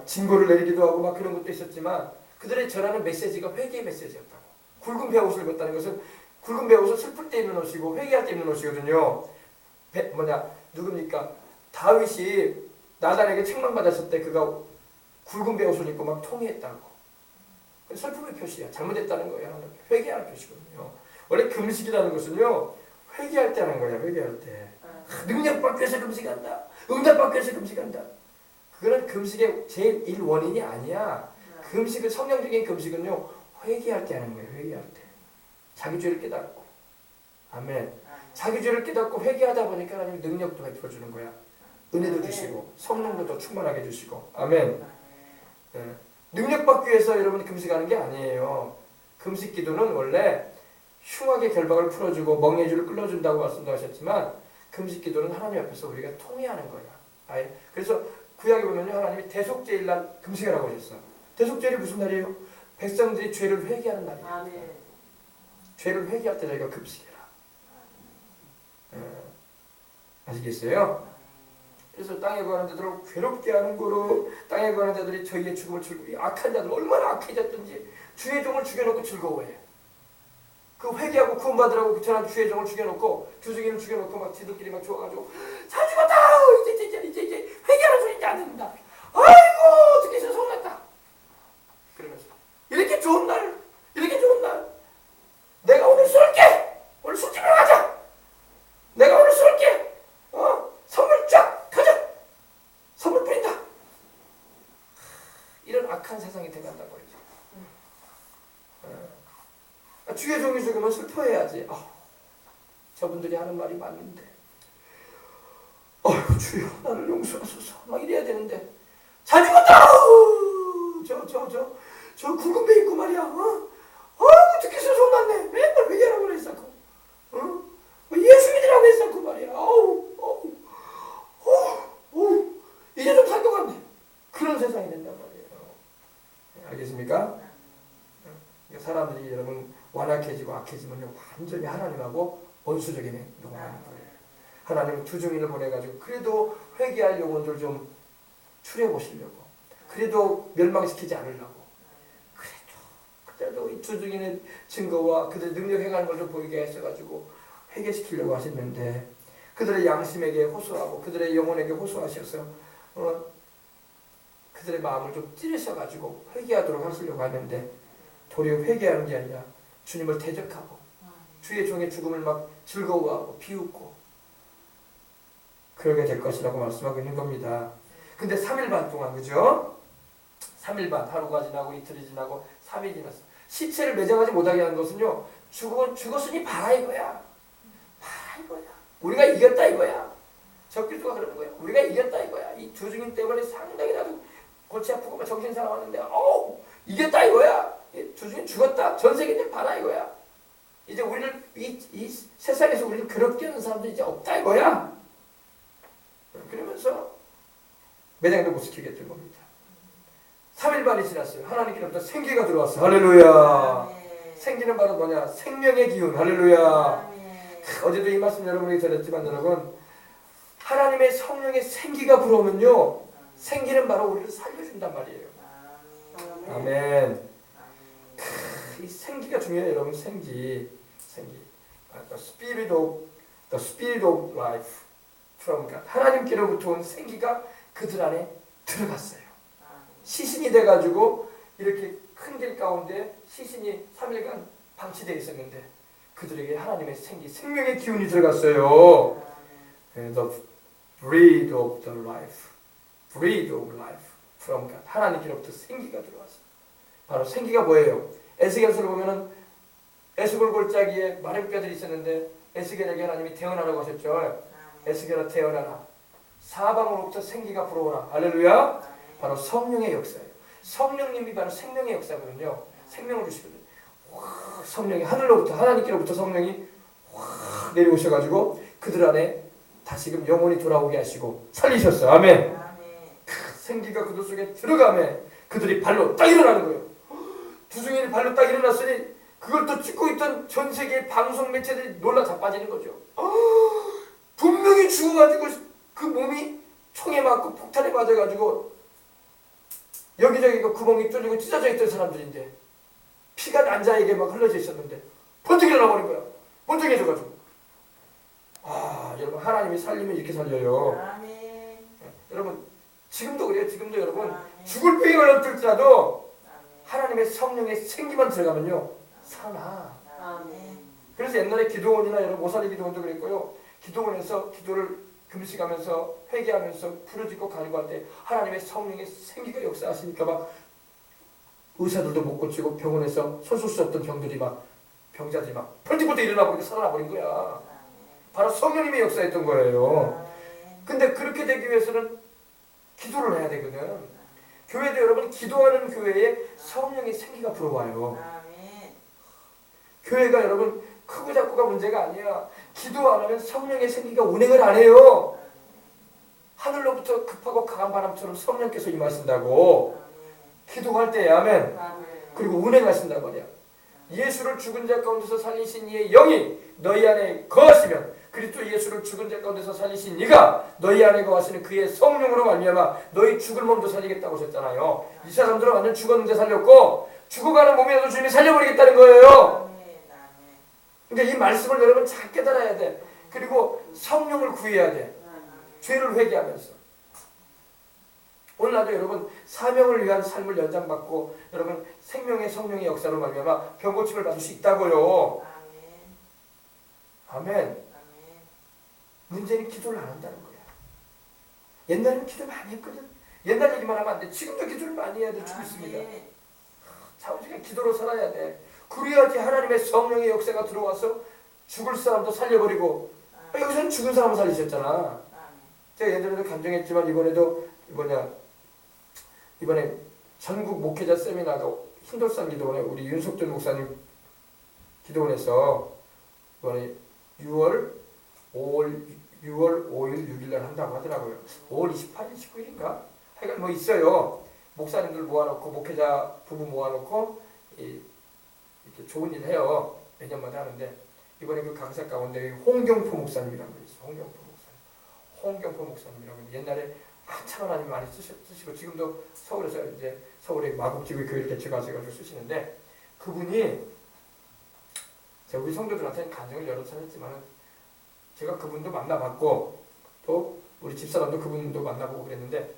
징벌을 내리기도 하고 막 그런 것도 있었지만 그들의 전하는 메시지가 회개의 메시지였다고. 굵은 베옷을 입었다는 것은 굵은 베옷은 슬플 때 입는 옷이고 회개할 때 입는 옷이거든요. 누굽니까? 다윗이 나단에게 책망받았을 때 그가 굵은 베옷을 입고 막 통회했다고. 슬픔의 표시야. 잘못했다는 거예요. 회개하는 표시거든요. 원래 금식이라는 것은요. 회개할 때 하는 거야. 회개할 때. 능력받기 위해서 금식한다. 응답받기 위해서 금식한다. 그거는 금식의 제일 1원인이 아니야. 금식은 성령적인 금식은요. 회개할 때 하는 거예요. 회개할 때. 자기 죄를 깨닫고. 아멘. 자기 죄를 깨닫고 회개하다 보니까 하나님 능력도 베풀어 주는 거야. 은혜도 주시고 성령도 더 충만하게 주시고. 아멘. 네. 능력받기 위해서 여러분 금식하는 게 아니에요. 금식 기도는 원래 흉악의 결박을 풀어주고 멍에의 줄을 끌어준다고 말씀도 하셨지만 금식 기도는 하나님 앞에서 우리가 통회하는 거야. 그래서 구약에 보면요. 하나님이 대속죄일 날 금식하라고 하셨어. 대속죄일이 무슨 날이에요? 백성들이 죄를 회개하는 날이에요. 아멘. 죄를 회개할 때 저희가 금식해라. 아시겠어요? 그래서 땅에 거하는 자들을 괴롭게 하는 거로 땅에 거하는 자들이 저희의 죽음을 즐거워해. 악한 자들 얼마나 악해졌든지 주의 종을 죽여놓고 즐거워해. 그 회개하고 구원받으라고 그처럼 주의 종을 죽여놓고 주중인을 죽여놓고 막 지들끼리 막 좋아가지고 잘 죽었다. 이제 회개하는 소리 이제 안 듣는다. 아이고 어떻게 해서 손났다. 그러면서 이렇게 좋은 날 내가 오늘 쏠게. 오늘 술집에 가자. 내가 오늘 쏠게. 선물 쫙 가자. 선물 뿌린다. 이런 악한 세상이 돼간다고 했죠. 주의 종이 죽으면 슬퍼해야지. 저분들이 하는 말이 맞는데. 주여 나를 용서하소서. 막 이래야 되는데. 잘 죽었다. 저 굵은 배 있고 말이야. 어떻게 해서 손났네. 맨날 회개하라고 그랬었고. 예수 믿으라고 했었고 말이야. 이제 좀 살 것 같네. 그런 세상이 된단 말이에요. 알겠습니까? 사람들이 여러분 완악해지고 악해지면 완전히 하나님하고 원수적인 행동을 하는 거예요. 하나님은 두 증인을 보내가지고 그래도 회개할 영혼들 좀 추려보시려고. 그래도 멸망시키지 않으려고. 그래도 이 두 증인의 증거와 그들의 능력 행하는 걸 좀 보이게 하셔가지고 회개시키려고 하셨는데 그들의 양심에게 호소하고 그들의 영혼에게 호소하셔서 그들의 마음을 좀 찌르셔가지고 회개하도록 하시려고 하는데 도리어 회개하는 게 아니라 주님을 대적하고 주의 종의 죽음을 막 즐거워하고 비웃고 그러게 될 것이라고 말씀하고 있는 겁니다. 근데 3일 반 동안 그죠? 3일 반 하루가 지나고 이틀이 지나고 3일이 지났어. 시체를 매장하지 못하게 하는 것은요. 죽었으니 봐라 이거야. 우리가 이겼다 이거야. 적그리스도가 그러는 거야. 우리가 이겼다 이거야. 이 두 증인 때문에 상당히 나도 골치 아프고 막 정신 사나웠는데 이겼다 이거야. 이 두 증인 죽었다. 전 세계는 봐라 이거야. 이제 우리를 이 세상에서 우리를 그렇게 하는 사람들이 이제 없다 이거야. 그러면서 매장도 못 시키게 했던 겁니다. 3일반이 지났어요. 하나님께로부터 생기가 들어왔어요. 할렐루야. 생기는 바로 뭐냐? 생명의 기운. 할렐루야. 어제도 이 말씀 여러분에게 전했지만 여러분, 하나님의 성령의 생기가 불어오면요, 생기는 바로 우리를 살려준단 말이에요. 아멘. 이 생기가 중요해요, 여러분. 생기. The spirit of life from God. 하나님께로부터 온 생기가 그들 안에 들어갔어요. 시신이 돼가지고 이렇게 큰 길 가운데 시신이 3일간 방치되어 있었는데 그들에게 하나님의 생기, 생명의 기운이 들어갔어요. The breath of the life, breath of life from God. 하나님께로부터 생기가 들어왔어요. 바로 생기가 뭐예요? 에스겔서를 보면은 에스골 골짜기에 마른 뼈들이 있었는데 에스겔에게 하나님이 태어나라고 하셨죠. 에스겔아 태어나라. 사방으로부터 생기가 불어오라. 할렐루야. 바로 성령의 역사예요. 성령님이 바로 생명의 역사거든요. 생명을 주시거든요. 성령이 하늘로부터 하나님께로부터 성령이 내려오셔가지고 그들 안에 다시금 영혼이 돌아오게 하시고 살리셨어요. 아멘. 생기가 그들 속에 들어가며 그들이 발로 딱 일어나는 거예요. 두중이를 발로 딱 일어났으니 그걸 또 찍고 있던 전 세계의 방송 매체들이 놀라 자빠지는 거죠. 분명히 죽어가지고 그 몸이 총에 맞고 폭탄에 맞아가지고 여기저기 구멍이 뚫리고 찢어져 있던 사람들인데 피가 난자에게 막 흘러져 있었는데 번뜩 일어나 버린 거야. 번뜩해져가지고. 여러분 하나님이 살리면 이렇게 살려요. 여러분 지금도 그래요. 지금도 여러분 죽을 병에 걸렸을지라도 하나님의 성령의 생기만 들어가면요 살아나. 그래서 옛날에 기도원이나 여러분 모사리 기도원도 그랬고요. 기도원에서 기도를 금식하면서 회개하면서 부르짖고 간구할 때 하나님의 성령의 생기가 역사하시니까 막 의사들도 못 고치고 병원에서 손쓸 수 없던 병들이 막 병자들이 막 펄떡펄떡 일어나 버리고 살아나 버린 거야. 바로 성령님이 역사했던 거예요. 근데 그렇게 되기 위해서는 기도를 해야 되거든. 교회도 여러분 기도하는 교회에 성령의 생기가 불어와요. 교회가 여러분 크고 작고가 문제가 아니야. 기도 안 하면 성령의 생기가 운행을 안 해요. 하늘로부터 급하고 강한 바람처럼 성령께서 임하신다고. 기도할 때 아멘. 그리고 운행하신단 말이야. 예수를 죽은 자 가운데서 살리신 이의 영이 너희 안에 거하시면 그리스도 예수를 죽은 자 가운데서 살리신 이가 너희 안에 거하시는 그의 성령으로 말미암아 너희 죽을 몸도 살리겠다고 하셨잖아요. 이 사람들은 완전 죽었는데 살렸고 죽어가는 몸이라도 주님이 살려버리겠다는 거예요. 그러니까 이 말씀을 여러분 잘 깨달아야 돼. 그리고 성령을 구해야 돼. 죄를 회개하면서. 오늘 나도 여러분 사명을 위한 삶을 연장받고 여러분 생명의 성령의 역사로 말미암아 병고침을 받을 수 있다고요. 아멘. 문제는 기도를 안 한다는 거야. 옛날에는 기도 많이 했거든. 옛날 얘기만 하면 안 돼. 지금도 기도를 많이 해야 돼. 죽고 있습니다. 자우지가 기도로 살아야 돼. 그래야지 하나님의 성령의 역사가 들어와서 죽을 사람도 살려버리고 여기서는 죽은 사람을 살리셨잖아. 제가 예전에도 간증했지만 이번에 전국 목회자 세미나가 흰돌산 기도원에 우리 윤석준 목사님 기도원에서 이번에 6월 5일, 6일 날 한다고 하더라고요. 5월 28일, 19일인가? 하여간 뭐 있어요. 목사님들 모아놓고 목회자 부부 모아놓고 이렇게 좋은 일 해요. 매년마다 하는데 이번에 그 강사 가운데 홍경포 목사님이라는 분이 있어요. 홍경포 목사님이라고 옛날에 한참 하나님 많이 쓰시고 지금도 서울에서 이제 서울의 마곡지구 교회를 개척하셔가지고 쓰시는데 그분이 제가 우리 성도들한테는 간증을 여러 차례 했지만 제가 그분도 만나봤고 또 우리 집사람도 그분도 만나보고 그랬는데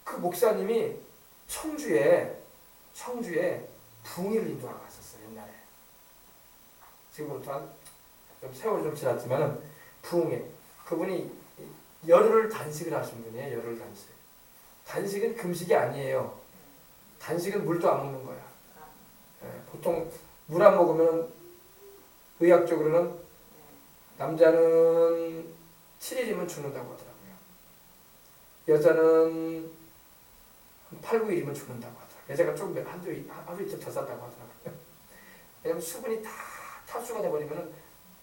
그 목사님이 청주에 부흥회를 인도하러 갔었어요. 옛날에. 지금부터 좀 세월이 좀 지났지만은 부흥회. 그분이 열흘을 단식을 하신 분이에요. 열흘 단식. 단식은 금식이 아니에요. 단식은 물도 안 먹는 거야. 보통 물 안 먹으면 의학적으로는 남자는 7일이면 죽는다고 하더라고요. 여자는 8, 9일이면 죽는다고 하더라고요. 여자가 조금 하루 이틀 더 산다고 하더라고요. 왜냐면 수분이 다 탈수가 돼버리면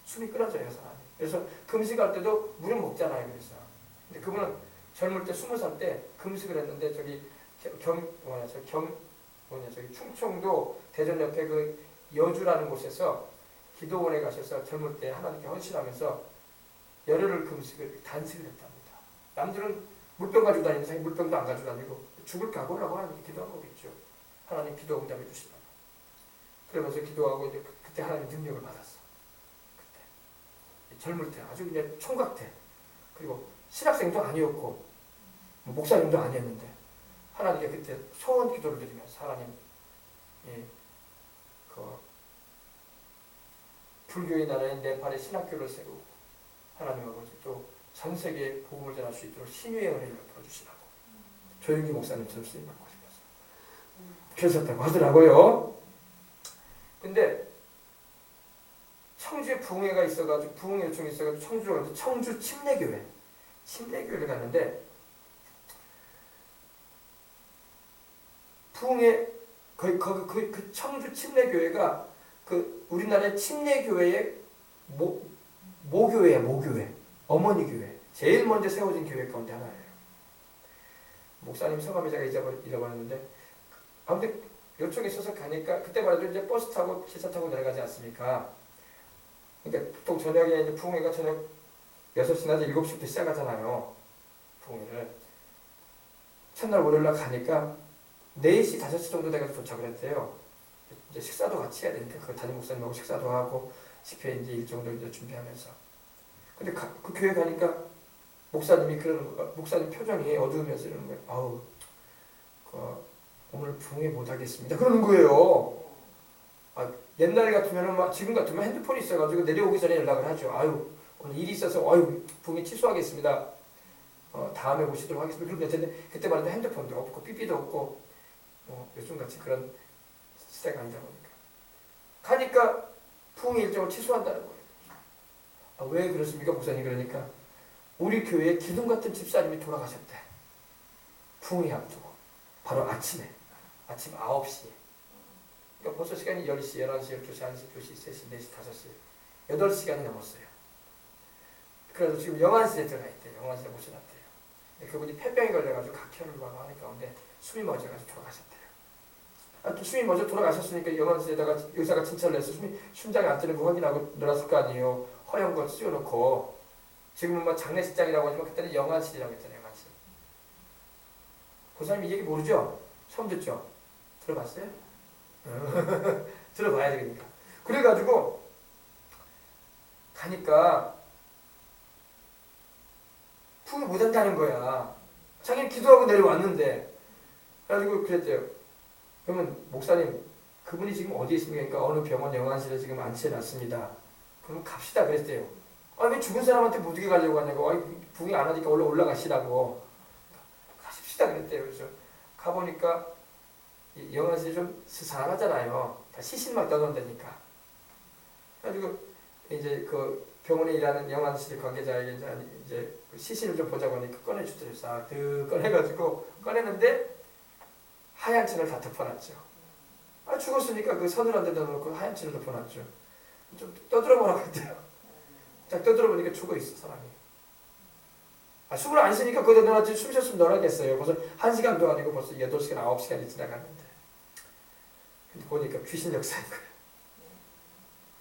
숨이 끊어져요, 사람이. 그래서 금식할 때도 물은 먹잖아요. 그래서. 근데 그분은 젊을 때 20살 때 금식을 했는데 저기 저기 충청도 대전 옆에 그 여주라는 곳에서 기도원에 가셔서 젊을 때 하나님께 헌신하면서 열흘을 금식을 단식을 했답니다. 남들은 물병 가지고 다니는 사람이 물병도 안 가지고 다니고 죽을 각오라고 하나님께 기도한 거겠죠. 하나님 기도 응답해 주시라고. 그러면서 기도하고 이제 그때 하나님 능력을 받았어. 그때 젊을 때 아주 그냥 총각 때 그리고 신학생도 아니었고 목사님도 아니었는데 하나님께 그때 소원 기도를 드리면서 하나님 그 불교의 나라인 네팔에 신학교를 세우고 하나님 아버지 또 전 세계에 복음을 전할 수 있도록 신유의 은혜를 풀어주시라고 조영기 목사님처럼 쓰임받고 싶어서 그러셨다고 하더라고요. 근데 청주에 부흥회가 있어가지고 부흥회 요청이 있어가지고 청주 침례교회를 갔는데 부흥회 그 청주 침례교회가 그 우리나라의 침례교회의 모교회야. 어머니 교회. 제일 먼저 세워진 교회 가운데 하나예요. 목사님 성함이 제가 잃어버렸는데 아무튼 요청이 있어서 가니까 그때만 해도 이제 버스 타고 기차 타고 내려가지 않습니까? 그러니까 보통 저녁에 이제 부흥회가 저녁 6시나 7시부터 시작하잖아요. 부흥회를. 첫날 월요일날 가니까 4시, 5시 정도 돼가지고 도착을 했대요. 이제 식사도 같이 해야 되니까 그 담임 목사님하고 식사도 하고 집회 이제 일정도 이제 준비하면서. 근데 그 교회 가니까 목사님이 그러는 거야. 목사님 표정이 어두우면서 이러는 거예요. 아우, 오늘 부흥회 못 하겠습니다. 그러는 거예요. 옛날 같으면 지금 같으면 핸드폰이 있어가지고 내려오기 전에 연락을 하죠. 아유, 오늘 일이 있어서 부흥회 취소하겠습니다. 다음에 오시도록 하겠습니다. 그럼 될 텐데 그때 말해도 핸드폰도 없고 삐삐도 없고 요즘같이 그런 시대가 아니다 보니까 가니까 부흥회 일정을 취소한다는 거예요. 왜 그렇습니까 목사님? 그러니까 우리 교회에 기둥 같은 집사님이 돌아가셨대. 부흥회 앞두고 바로 아침 9시. 그러니까 벌써 시간이 10시, 11시, 12시, 1시, 2시, 3시, 4시, 5시 8시간이 넘었어요. 그래서 지금 영안실에 들어가 있대요. 영안실에 모셔놨대요. 근데 그분이 폐병에 걸려가지고 각혈을 막 하는 가운데 숨이 멎어가지고 돌아가셨대요. 또 숨이 멎어 돌아가셨으니까 영안실에다가 의사가 진찰을 해서 심장이 안 뛰는 거 확인하고 놀았을 거 아니에요. 허연 거 씌워놓고 지금은 뭐 장례식장이라고 하지만 그때는 영안실이라고 했잖아요. 영안실. 그 사람이 이 얘기 모르죠? 처음 듣죠? 들어봤어요? 들어봐야 되겠니까. 그래가지고 가니까 부흥회 못한다는 거야. 자기는 기도하고 내려왔는데. 그래가지고 그랬대요. 그러면 목사님 그분이 지금 어디에 있습니까? 그러니까 어느 병원 영안실에 지금 안치해놨습니다. 그럼 갑시다 그랬대요. 왜 죽은 사람한테 못 이겨 가려고 하냐고. 부흥회 안 하니까 올라가시라고. 가십시다 그랬대요. 그래서 가보니까 영안실이 좀 스산하잖아요. 다 시신막 떠놓는다니까. 그래가지고 이제 그 병원에 일하는 영안실 관계자에게 이제 시신을 좀 보자고 하니까 꺼내주더래요. 싹 꺼내가지고 꺼내는데 하얀 천을 다 덮어놨죠. 죽었으니까 그 서늘한 데다 놓고 하얀 천을 덮어놨죠. 좀 떠들어보라고 했대요. 딱 떠들어보니까 죽어있어 사람이. 숨을 안 쉬니까 거기다 넣어놨지. 숨 쉬었으면 널하겠어요. 벌써 1시간도 아니고 벌써 8시간, 9시간이 지나갔는데. 근데 보니까 귀신 역사인 거예요.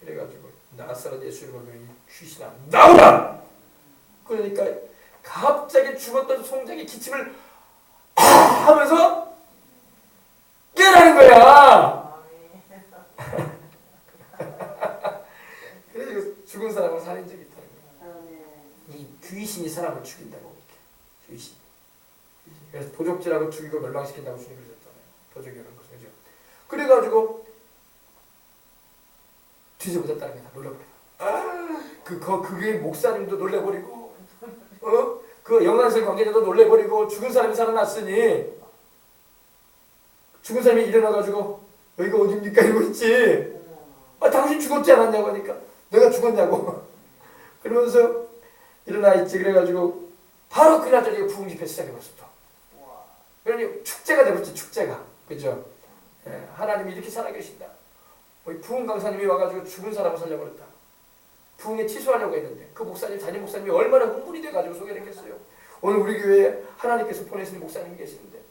그래가지고 나사렛 예수를 보면 이 귀신아 나오라! 그러니까 갑자기 죽었던 송장이 기침을 하면서 깨라는 거야. 그래서 죽은 사람은 살인 적이 있다는 거야. 이 귀신이 사람을 죽인다고 이렇게. 귀신. 그래서 도적질하고 죽이고 멸망시킨다고 주님 그러셨잖아요. 도적이라는 것은 그죠. 그래가지고 뒤집어졌다는 거야. 놀라버려. 그게 목사님도 놀래버리고, 그 영안실 관계자도 놀래버리고, 죽은 사람이 살아났으니, 죽은 사람이 일어나가지고, 여기가 어딥니까? 이러고 있지. 당신 죽었지 않았냐고 하니까, 내가 죽었냐고. 그러면서 일어나 있지. 그래가지고, 바로 그날 저녁에 부흥 집회 시작해봤어. 그러니 축제가 되었지, 축제가. 그죠? 하나님이 이렇게 살아계신다. 부흥 강사님이 와가지고 죽은 사람을 살려버렸다. 부흥에 취소하려고 했는데 그 목사님, 담임 목사님이 얼마나 흥분이 돼가지고 소개를 했겠어요. 오늘 우리 교회에 하나님께서 보내신 목사님이 계시는데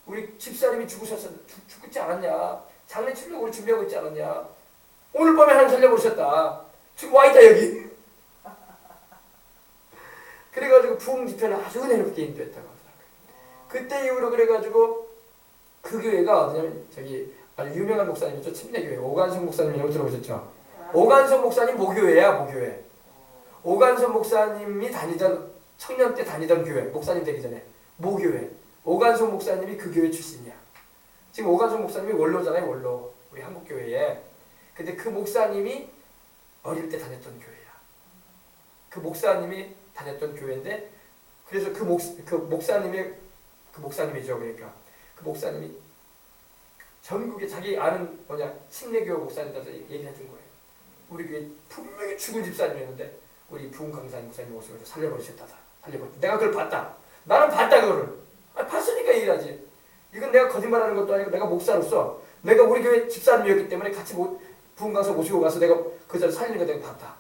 우리 집사님이 죽지 않았냐? 장례치려고 우리 준비하고 있지 않았냐? 오늘 밤에 하나님 살려보셨다. 지금 와있다 여기. 그래가지고 부흥 집회는 아주 은혜롭게 인도했다고 하더라고요. 그때 이후로 그래가지고 그 교회가 어디냐면 저기 아주 유명한 목사님이죠. 침례교회 오간성 목사님이라고 들어보셨죠? 오간성 목사님 모교회야 모교회. 오간성 목사님이 다니던 청년 때 다니던 교회 목사님 되기 전에 모교회. 오간성 목사님이 그 교회 출신이야. 지금 오간성 목사님이 원로잖아요. 원로 우리 한국교회에. 근데 그 목사님이 어릴 때 다녔던 교회야. 그 목사님이 다녔던 교회인데 그래서 그 목사님이죠. 그러니까 그 목사님이 전국에 자기 아는 침례교회 목사님한테 얘기를 해준 거예요. 우리 교회 분명히 죽은 집사님이었는데 우리 부흥 강사님 목사님 오셔서 살려버리셨다. 내가 그걸 봤다. 나는 봤다 그거를. 봤으니까 얘기하지. 이건 내가 거짓말하는 것도 아니고 내가 목사로서 내가 우리 교회 집사님이었기 때문에 같이 부흥 강사 모시고 가서 내가 그 자리에 살리는 거 내가 봤다.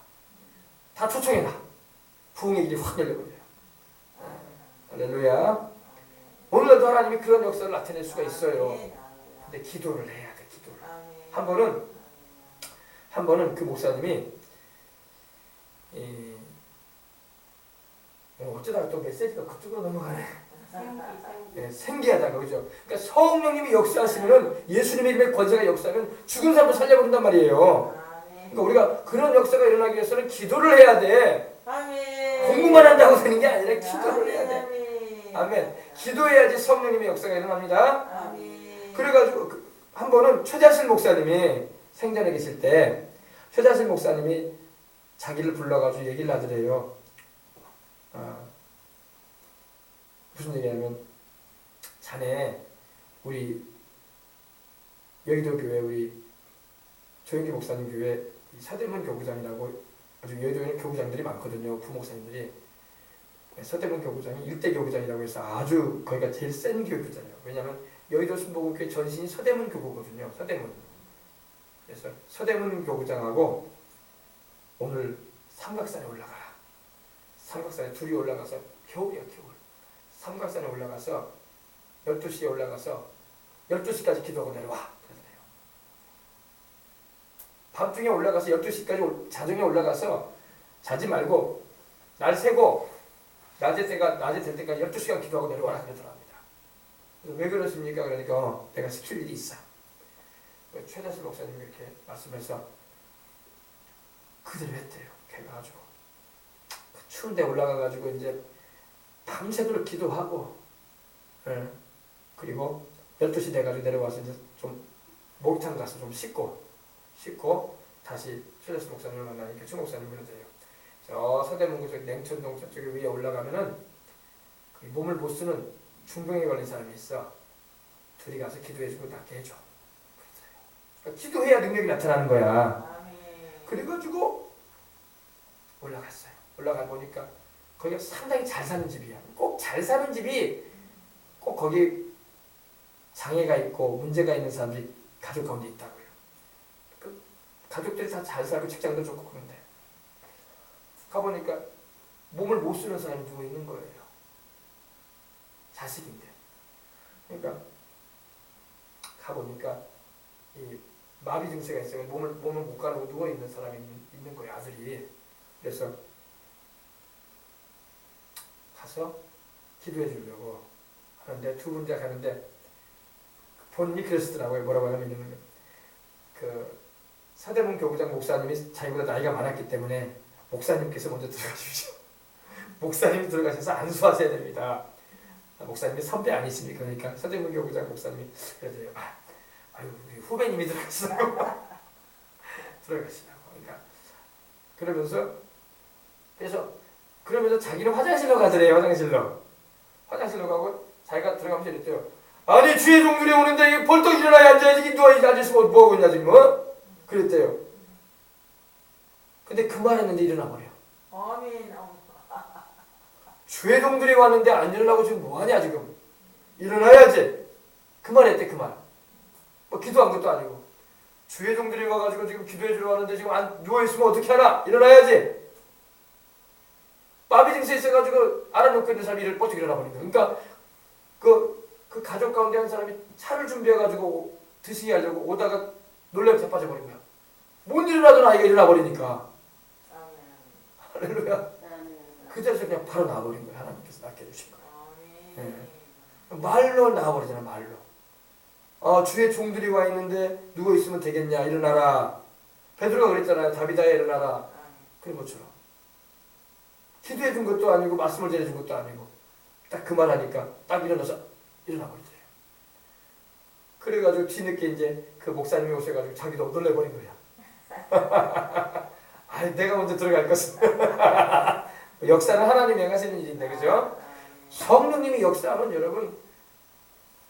다 초청해놔. 부흥의 길이 확 열려버려요. 할렐루야. 오늘날도 하나님이 그런 역사를 나타낼 수가 있어요. 근데 기도를 해야 돼. 기도를. 한 번은 그 목사님이 어쩌다가 또 메시지가 그쪽으로 넘어가네. 생기하다가 그죠. 그러니까 성령님이 역사하시면은 예수님의 이름의 권세가 역사하면 죽은 사람도 살려버린단 말이에요. 그러니까 우리가 그런 역사가 일어나기 위해서는 기도를 해야 돼. 공부만 한다고 되는 게 아니라 기도를 해야 돼. 아멘. 기도해야지 성령님의 역사가 일어납니다. 그래가지고 한 번은 최자실 목사님이 생전에 계실 때 최자실 목사님이 자기를 불러가지고 얘기를 하더래요. 무슨 얘기냐면 자네 우리 여의도 교회 우리 조영기 목사님 교회 서대문 교구장이라고 아주 여의도에는 교구장들이 많거든요. 부목사님들이. 서대문 교구장이 1대 교구장이라고 해서 아주 거기가 제일 센 교구장이에요. 왜냐하면 여의도 순복음교회 전신이 서대문 교구거든요. 서대문. 그래서 서대문 교구장하고 오늘 삼각산에 올라가라. 삼각산에 둘이 올라가서 겨울이야 겨울. 삼각산에 올라가서 12시에 올라가서 12시까지 기도하고 내려와. 그러네요. 밤중에 올라가서 12시까지 자정에 올라가서 자지 말고 날 새고 낮에 될 때까지 12시간 기도하고 내려와라 그러더랍니다. 그래서 왜 그러십니까? 그러니까 내가 시킬 일이 있어. 최다슬 목사님이 이렇게 말씀해서 그대로 했대요. 걔가지고 추운데 올라가가지고 이제 밤새도록 기도하고, 그리고 12시 돼가지고 내려와서 이제 좀 목욕탕 가서 좀 씻고 다시 최다슬 목사님을 만나니까 최 목사님이 그러대요. 저 서대문구 저기 냉천동 저쪽에 위에 올라가면은 그 몸을 못 쓰는 중병에 걸린 사람이 있어. 둘이 가서 기도해주고 낫게 해줘. 그러니까 기도해야 능력이 나타나는 거야. 그래가지고 올라갔어요. 올라가 보니까 거기가 상당히 잘 사는 집이야. 꼭 잘 사는 집이 꼭 거기 장애가 있고 문제가 있는 사람들이 가족 가운데 있다고요. 그 가족들이 다 잘 살고 직장도 좋고 그런데 가보니까 몸을 못 쓰는 사람이 누워 있는 거예요. 자식인데. 그러니까 가보니까 이 마비 증세가 있어요. 몸을 못 가누고 누워 있는 사람이 있는 거예요. 아들이. 그래서 가서 기도해 주려고 하는데 두 분자 가는데 본인이 그러시더라고요. 뭐라고 하냐면 그 서대문 교구장 목사님이 자기보다 나이가 많았기 때문에 목사님께서 먼저 들어가십시오. 목사님이 들어가셔서 안수하셔야 됩니다. 목사님이 선배 아니십니까? 그러니까 서대문 교구장 목사님이 그러더래요. 아유 우리 후배님이 들어가시라고 들어가시라고. 그러니까 그러면서 자기는 화장실로 가더래요. 화장실로 가고 자기가 들어가면서 이랬대요. 아니 주의 종들이 오는데 벌떡 일어나야 앉아야지. 누워 앉아있으면 뭐하고 있냐 지금. 그랬대요. 근데 그 말했는데 일어나 버려. 주의 종들이 왔는데 안 일어나고 지금 뭐하냐 지금. 일어나야지. 그 말했대. 그 말. 뭐 기도한 것도 아니고. 주의 종들이 와가지고 지금 기도해 주러 왔는데 지금 안 누워있으면 어떻게 하나. 일어나야지. 마비 행세에 있어가지고 알아놓고 있는 사람이 이를 뻗어 일어나 버린 거야. 그러니까 그 가족 가운데 한 사람이 차를 준비해가지고 드시게 하려고 오다가 놀래서 자빠져 버린 거야. 못 일어나던 아이가 일어나 버리니까. 할렐루야. 그 자리에서 그냥 바로 나와버린 거야. 하나님께서 낫게 해주신 거야. 네. 말로 나와버리잖아. 말로. 주의 종들이 와 있는데 누워 있으면 되겠냐. 일어나라. 베드로가 그랬잖아요. 다비다야 일어나라. 그런 것처럼. 기도해 준 것도 아니고 말씀을 전해 준 것도 아니고 딱 그 말 하니까 딱 일어나서 일어나 버리더래요. 그래가지고 뒤늦게 이제 그 목사님이 오셔가지고 자기도 놀래버린 거야. 아니 내가 먼저 들어갈 것은. 역사는 하나님이 행하시는 일인데 그죠? 성령님이 역사하면 여러분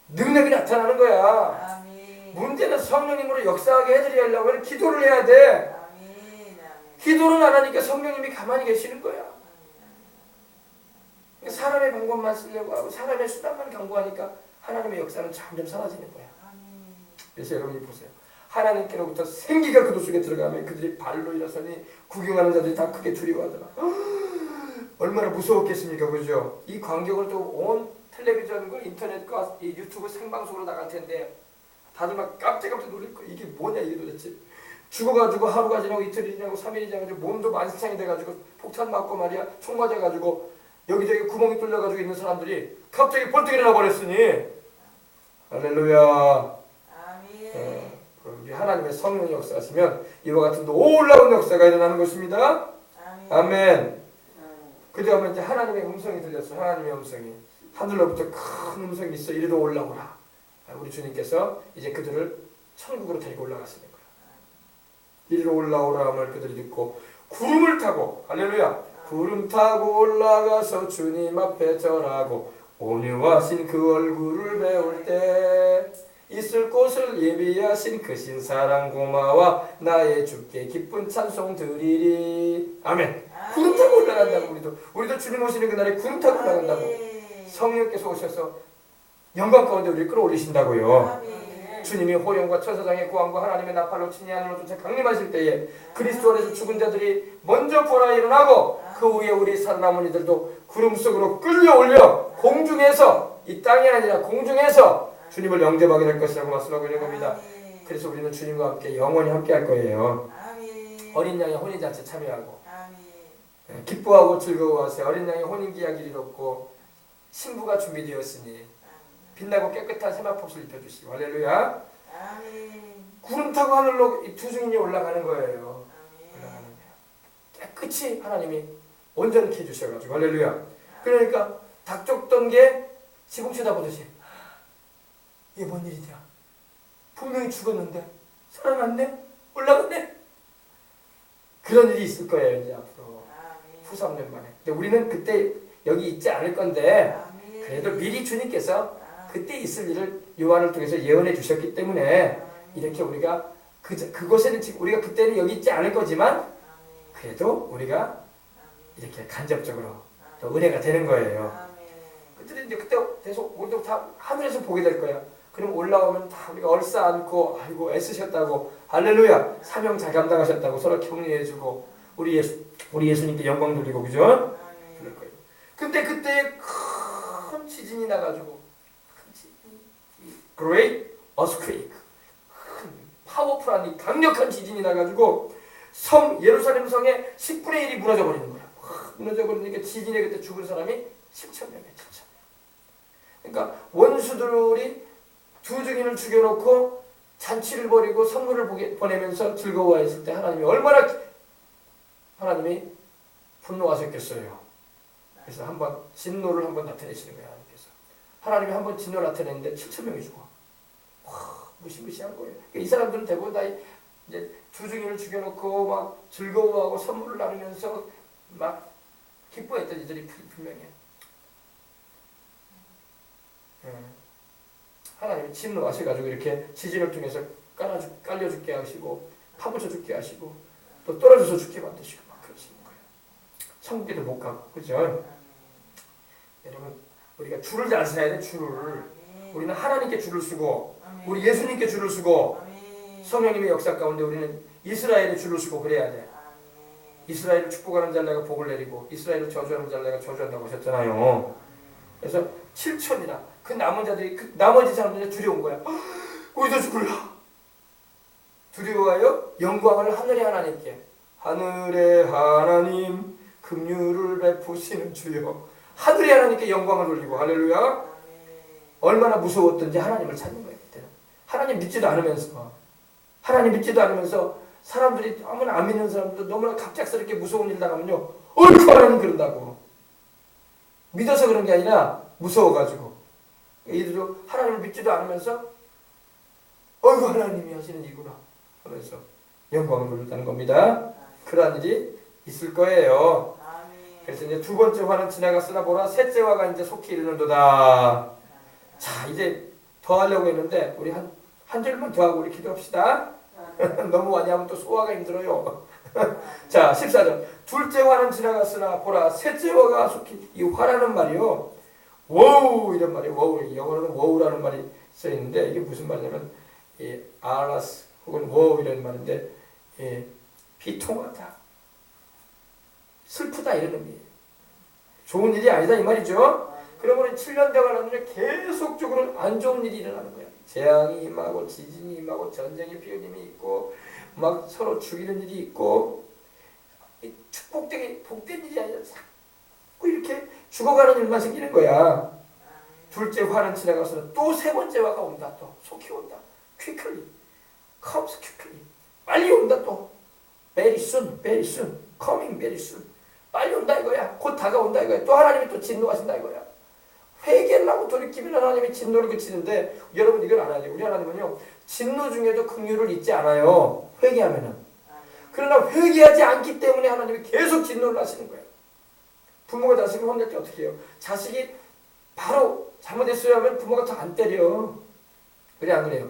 능력이 나타나는 거야. 문제는 성령님으로 역사하게 해드리려면 기도를 해야 돼. 기도를 안 하니까 성령님이 가만히 계시는 거야. 사람의 방법만 쓰려고 하고 사람의 수단만 강구하니까 하나님의 역사는 점점 사라지는 거야. 그래서 여러분이 보세요. 하나님께로부터 생기가 그들 속에 들어가면 그들이 발로 일어서니 구경하는 자들이 다 크게 두려워하더라. 얼마나 무서웠겠습니까, 그죠? 이 광경을 또 온 텔레비전과 인터넷과 이 유튜브 생방송으로 나갈 텐데 다들 막 깜짝깜짝 놀랄 거야. 이게 뭐냐 이게 도대체. 죽어가지고 하루가 지나고 이틀이 지나고 3일이 지나가지고 몸도 만신창이 돼가지고 폭탄 맞고 말이야 총 맞아가지고 여기저기 구멍이 뚫려가지고 있는 사람들이 갑자기 벌떡 일어나 버렸으니 할렐루야. 우리 하나님의 성령 역사하시면 이와 같은 놀라운 역사가 일어나는 것입니다. 아멘. 그 다음에 이제 하나님의 음성이 들렸어. 하나님의 음성이 하늘로부터 큰 음성이 있어. 이리로 올라오라. 우리 주님께서 이제 그들을 천국으로 데리고 올라가시는 거야. 이리로 올라오라 함을 그들이 듣고 구름을 타고 할렐루야. 구름 타고 올라가서 주님 앞에 절하고 온유하신 그 얼굴을 배울 때 있을 곳을 예비하신 그 신사랑 고마워 나의 주께 기쁜 찬송 드리리. 아멘. 구름 타고 올라간다고. 우리도 주님 오시는 그날에 구름 타고 올라간다고. 성령께서 오셔서 영광 가운데 우리를 끌어올리신다고요. 주님이 호령과 천사장의 구함과 하나님의 나팔로 친히 하늘로 쫓아 강림하실 때에 그리스도 안에서 죽은 자들이 먼저 보라 일어나고 그 후에 우리 살아남은 이들도 구름 속으로 끌려올려 공중에서, 이 땅이 아니라 공중에서 주님을 영접하게 될 것이라고 말씀하고 있는 겁니다. 그래서 우리는 주님과 함께 영원히 함께 할 거예요. 어린 양의 혼인잔치 참여하고 기뻐하고 즐거워하세요. 어린 양의 혼인기약이 이뤘고 신부가 준비되었으니 빛나고 깨끗한 세마포옷을 입혀주시고 할렐루야. 구름 타고 하늘로 이 두 증인이 올라가는 거예요. 올라가는 거예요. 깨끗이 하나님이 온전케 해주셔가지고 할렐루야. 그러니까 닥쳤던 게 지붕 쳐다보듯이 이게 뭔 일이냐. 분명히 죽었는데 살아났네. 올라갔네. 그런 일이 있을 거예요 이제 앞으로. 후 3년 만에. 근데 우리는 그때 여기 있지 않을 건데 그래도 미리 주님께서 그때 있을 일을 요한을 통해서 예언해 주셨기 때문에 이렇게 우리가 그곳에는 지금 우리가 그때는 여기 있지 않을 거지만 그래도 우리가 이렇게 간접적으로 또 은혜가 되는 거예요. 그때 이제 그때 계속 우리도 다 하늘에서 보게 될 거야. 그럼 올라오면 다 우리가 얼싸안고 아이고 애쓰셨다고 할렐루야 사명 잘 감당하셨다고 서로 격려해주고 우리 예수님께 영광 돌리고 그죠? 그럴 거예요. 근데 그때 큰 지진이 나가지고 Great earthquake 큰 파워풀한 이 강력한 지진이 나가지고 예루살렘 성의 10분의 1이 무너져 버리는 거야. 무너져 버리니까 지진에 그때 죽은 사람이 7,000명이야. 7,000명. 그러니까 원수들이 두 증인을 죽여놓고 잔치를 벌이고 선물을 보내면서 즐거워했을 때 하나님이 얼마나 분노하셨겠어요. 그래서 한번 진노를 한번 나타내시는 거예요. 하나님이 한번 진노를 나타냈는데 7,000명이 죽어. 와, 무시무시한 거예요. 이 사람들은 대부분 다 이제 주중인을 죽여놓고 막 즐거워하고 선물을 나누면서 막 기뻐했던 이들이 분명해요. 하나님이 진노하셔가지고 이렇게 지진을 통해서 깔려 죽게 하시고 파묻혀 죽게 하시고 또 떨어져서 죽게 만드시고 막 그러시는 거예요. 천국에도 못 가고 그죠? 여러분 우리가 줄을 잘 서야 돼. 줄을. 우리는 하나님께 줄을 서고 우리 예수님께 줄을 서고 성령님의 역사 가운데 우리는 이스라엘의 줄을 서고 그래야 돼. 이스라엘을 축복하는 자를 내가 복을 내리고 이스라엘을 저주하는 자를 내가 저주한다고 하셨잖아요. 그래서 7천이나 그 남은 자들이 그 나머지 사람들이 두려운 거야. 우리도 죽을라. 두려워하여 영광을 하늘의 하나님께 하늘의 하나님 긍휼을 베푸시는 주여 하늘의 하나님께 영광을 돌리고 할렐루야. 얼마나 무서웠던지 하나님을 찾는 거예요. 그때는 하나님 믿지도 않으면서 사람들이 아무나 안 믿는 사람도 너무나 갑작스럽게 무서운 일 당하면요 어이구 하나님 그런다고 믿어서 그런 게 아니라 무서워가지고 이들도 하나님을 믿지도 않으면서 어이구 하나님이 하시는 일구나 하면서 영광을 돌렸다는 겁니다. 그러한 일이 있을 거예요. 그래서 이제 두 번째 화는 지나갔으나 보라 셋째 화가 이제 속히 이르는도다. 자 이제 더 하려고 했는데 우리 한 줄만 더 하고 우리 기도합시다. 너무 많이 하면 또 소화가 힘들어요. 자 14절 둘째 화는 지나갔으나 보라 셋째 화가 속히 이 화라는 말이요 워우 이런 말이에요. 워우 영어로는 워우라는 말이 써있는데 이게 무슨 말이냐면 이 알라스 혹은 워우 이런 말인데 비통하다 슬프다 이런 의미예요. 좋은 일이 아니다 이 말이죠. 그러면 7년 돼가는데 계속적으로 안 좋은 일이 일어나는 거예요. 재앙이 임하고 지진이 임하고 전쟁의 피어짐이 있고 막 서로 죽이는 일이 있고 축복되게 복된 일이 아니라 자꾸 이렇게 죽어가는 일만 생기는 거야. 둘째 화는 지나가서 또 세 번째 화가 온다. 또 속히 온다. quickly comes quickly 빨리 온다. 또 very soon coming very soon 빨리 온다 이거야. 곧 다가온다 이거야. 또 하나님이 또 진노하신다 이거야. 회개를 하고 돌이키면 하나님이 진노를 그치는데 여러분 이걸 알아야 돼요. 우리 하나님은요 진노 중에도 긍휼을 잊지 않아요. 회개하면은. 그러나 회개하지 않기 때문에 하나님이 계속 진노를 하시는 거예요. 부모가 자식을 혼낼 때 어떻게 해요? 자식이 바로 잘못했어요 하면 부모가 더 안 때려. 그래 안 그래요?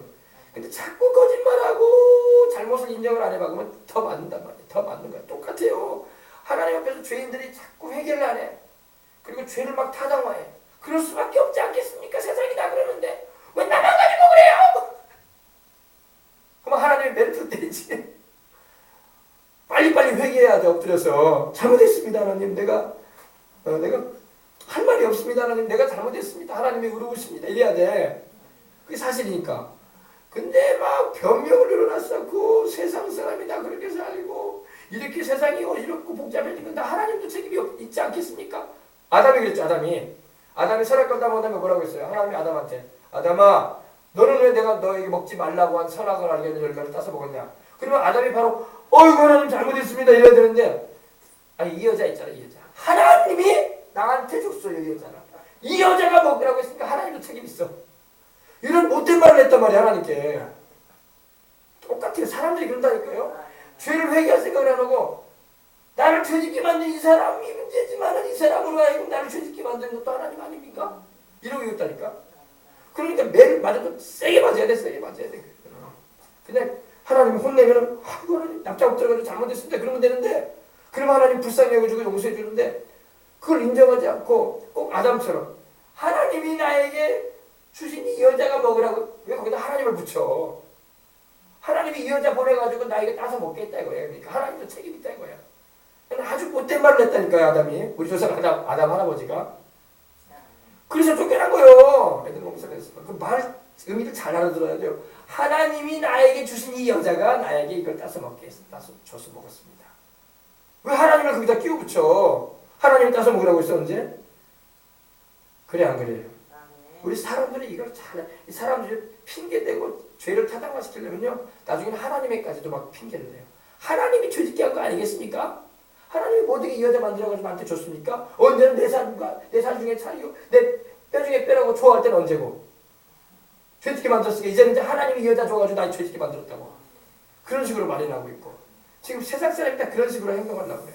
근데 자꾸 거짓말하고 잘못을 인정을 안 해봐그러면 더 맞는단 말이에요. 더 맞는 거야. 똑같아요. 하나님 앞에서 죄인들이 자꾸 회개를 안 해. 그리고 죄를 막 타당화해. 그럴 수밖에 없지 않겠습니까? 세상이 다 그러는데 왜 나만 가지고 그래요? 그럼 하나님이 매를 때리지. 빨리빨리 회개해야 돼. 엎드려서 잘못했습니다 하나님. 내가 할 말이 없습니다 하나님. 내가 잘못했습니다. 하나님이 의로우십니다. 이래야 돼. 그게 사실이니까. 근데 막 변명을 늘어났었고 세상 사람이 다 그렇게 살고 이렇게 세상이 어지럽고 복잡해지면 다 하나님도 책임이 있지 않겠습니까? 아담이 그랬죠. 아담이 선악과를 다 먹으면 뭐라고 했어요? 하나님이 아담한테 아담아 너는 왜 내가 너에게 먹지 말라고 한 선악을 알게 하는 열매를 따서 먹었냐? 그러면 아담이 바로 어이구 하나님 잘못했습니다 이래야 되는데 아니 이 여자 있잖아. 이 여자 하나님이 나한테 줬어요. 이 여자는 이 여자가 먹으라고 했으니까 하나님도 책임 있어. 이런 못된 말을 했단 말이야 하나님께. 똑같아요. 사람들이 그런다니까요. 죄를 회개할 생각을 안 하고 나를 죄짓게 만든 이 사람이 문제지만 이 사람으로 하여금 나를 죄짓게 만든 것도 하나님 아닙니까? 이러고 있다니까. 그러니까 매를 맞아도 세게 맞아야 돼. 세게 맞아야 돼. 그냥 하나님 혼내면은 하나님 납작 엎드려가지고 잘못했습니다 그러면 되는데 그러면 하나님 불쌍히 여겨주고 용서해 주는데 그걸 인정하지 않고 꼭 아담처럼 하나님이 나에게 주신 이 여자가 먹으라고 왜 거기다 하나님을 붙여. 하나님이 이 여자 보내가지고 나에게 따서 먹겠다 이거야. 그러니까 하나님도 책임이 있다 이거야. 아주 못된 말을 했다니까요. 아담이. 우리 조상 아담 할아버지가. 그래서 쫓겨난 거예요. 애들 농사했어. 그 말 의미를 잘 알아들어야죠. 하나님이 나에게 주신 이 여자가 나에게 이걸 따서 줘서 먹었습니다. 왜 하나님을 거기다 끼워 붙여? 하나님이 따서 먹으라고 했어 언제? 그래 안 그래요? 우리 사람들이 이걸 이 사람들이 핑계대고 죄를 타당화시키려면요 나중에는 하나님에까지도 막 핑계를 대요. 하나님이 죄짓게 한 거 아니겠습니까? 하나님이 모든 이 여자 만들어가지고 나한테 줬습니까? 언제는 내 살 중에 살이고 내 뼈 중에 뼈라고 좋아할 때는 언제고? 죄짓게 만들었으니까 이제는 이제 하나님이 이 여자 줘가지고 나 죄짓게 만들었다고. 그런 식으로 말해나고 있고 지금 세상 사람이 다 그런 식으로 행동하려고 그래.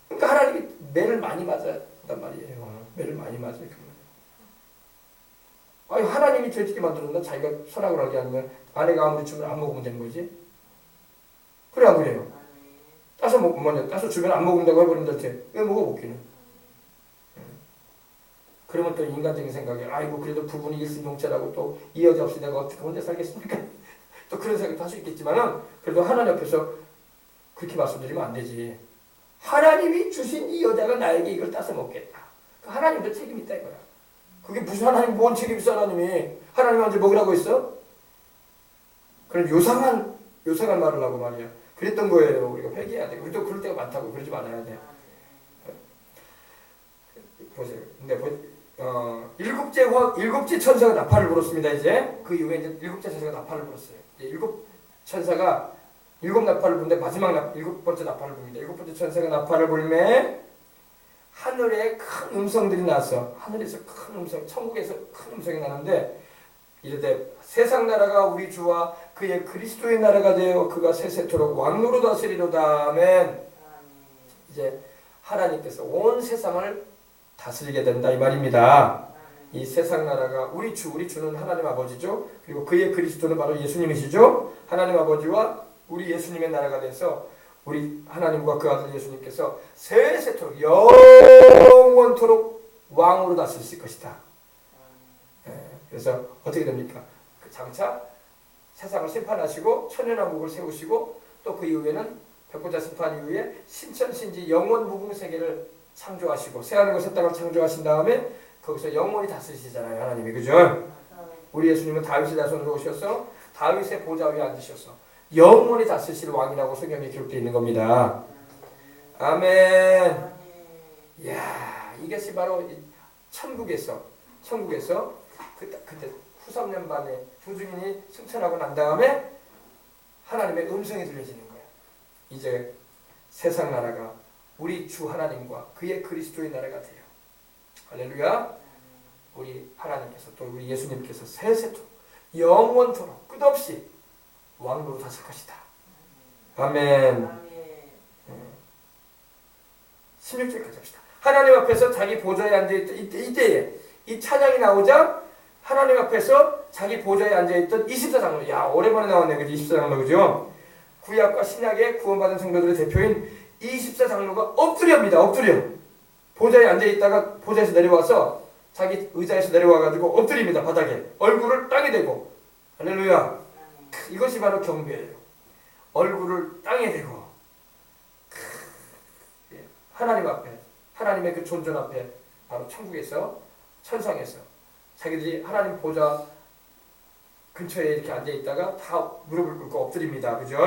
그러니까 하나님이 매를 많이 맞았단 말이에요. 매를 많이 맞아요. 아니 하나님이 죄짓게 만들었나? 자기가 선악을 하게 하는 거야. 아내가 아무리 주면 안 먹으면 되는 거지. 그래 안 그래요? 따서 주면 안 먹는다고 해버린다. 왜 먹어 먹기는? 그러면 또 인간적인 생각에 아이고 그래도 부부는 일심동체라고 또 이 여자 없이 내가 어떻게 혼자 살겠습니까? 또 그런 생각도 할 수 있겠지만은 그래도 하나님 앞에서 그렇게 말씀드리면 안 되지. 하나님이 주신 이 여자가 나에게 이걸 따서 먹겠다. 하나님도 책임 있다 이거야. 그게 무슨 하나님 뭔 책임 있어 하나님이. 하나님한테 먹으라고 했어? 그럼 요상한 말을 하고 말이야. 그랬던 거예요. 우리가 회개해야 돼. 우리도 그럴 때가 많다고. 그러지 말아야 돼. 보세요. 근데 일곱째 천사가 나팔을 불었습니다. 이제 그 이후에 이제 일곱째 천사가 나팔을 불었어요. 이제 일곱 천사가 일곱 나팔을 부는데 일곱 번째 나팔을 붑니다. 일곱 번째 천사가 나팔을 불매 하늘에 큰 음성들이 나서 하늘에서 큰 음성, 천국에서 큰 음성이 나는데 이르되 세상 나라가 우리 주와 그의 그리스도의 나라가 되어 그가 세세토록 왕노로 다스리로다. 아멘. 이제 하나님께서 온 세상을 다스리게 된다 이 말입니다. 이 세상 나라가 우리 주는 하나님 아버지죠. 그리고 그의 그리스도는 바로 예수님이시죠. 하나님 아버지와 우리 예수님의 나라가 돼서 우리 하나님과 그 아들 예수님께서 세세토록 영원토록 왕으로 다스리실 것이다. 그래서 어떻게 됩니까? 그 장차 세상을 심판하시고 천연왕국을 세우시고 또 그 이후에는 백보자 심판 이후에 신천신지 영원 무궁 세계를 창조하시고 새하늘과 새 땅을 창조하신 다음에 거기서 영원히 다스리시잖아요. 하나님이. 그죠? 우리 예수님은 다윗의 자손으로 오셔서 다윗의 보좌 위에 앉으셔서 영원히 다스리실 왕이라고 성경에 기록되어 있는 겁니다. 아멘. 이야, 이것이 바로 천국에서 그때 후삼년 만에 두 증인이 승천하고 난 다음에 하나님의 음성이 들려지는 거야. 이제 세상 나라가 우리 주 하나님과 그의 그리스도의 나라가 돼요. 할렐루야. 우리 하나님께서 또 우리 예수님께서 세세토록 영원토록 끝없이 왕으로 다스릴 것이다. 아멘. 16절까지 합시다. 하나님 앞에서 자기 보좌에 앉아있던 이때에 이 찬양이 나오자 하나님 앞에서 자기 보좌에 앉아있던 24장로. 야, 오랜만에 나왔네. 그지? 24장로. 그죠? 구약과 신약의 구원받은 성도들의 대표인 24장로가 엎드려입니다. 엎드려. 보좌에 앉아있다가 보좌에서 내려와서 자기 의자에서 내려와가지고 엎드립니다. 바닥에. 얼굴을 땅에 대고. 할렐루야. 이것이 바로 경배예요. 얼굴을 땅에 대고 하나님 앞에, 하나님의 그 존전 앞에, 바로 천국에서, 천상에서 자기들이 하나님 보좌 근처에 이렇게 앉아있다가 다 무릎을 꿇고 엎드립니다. 그죠?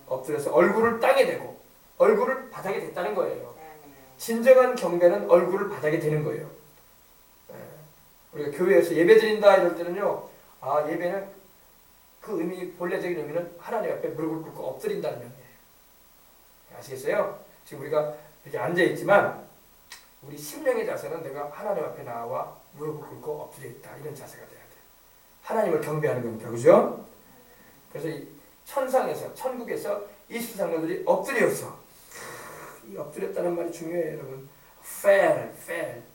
엎드려서 얼굴을 땅에 대고 얼굴을 바닥에 댔다는 거예요. 진정한 경배는 얼굴을 바닥에 대는 거예요. 우리가 교회에서 예배 드린다 이럴 때는요, 예배는 그 의미, 본래적인 의미는 하나님 앞에 무릎을 꿇고 엎드린다는 의미예요. 아시겠어요? 지금 우리가 이렇게 앉아있지만 우리 심령의 자세는 내가 하나님 앞에 나와 무릎을 꿇고 엎드려 있다. 이런 자세가 돼야 돼요. 하나님을 경배하는 겁니다. 그죠? 그래서 이 천상에서, 천국에서 20장로들이 엎드려서, 이 엎드렸다는 말이 중요해요, 여러분. fell.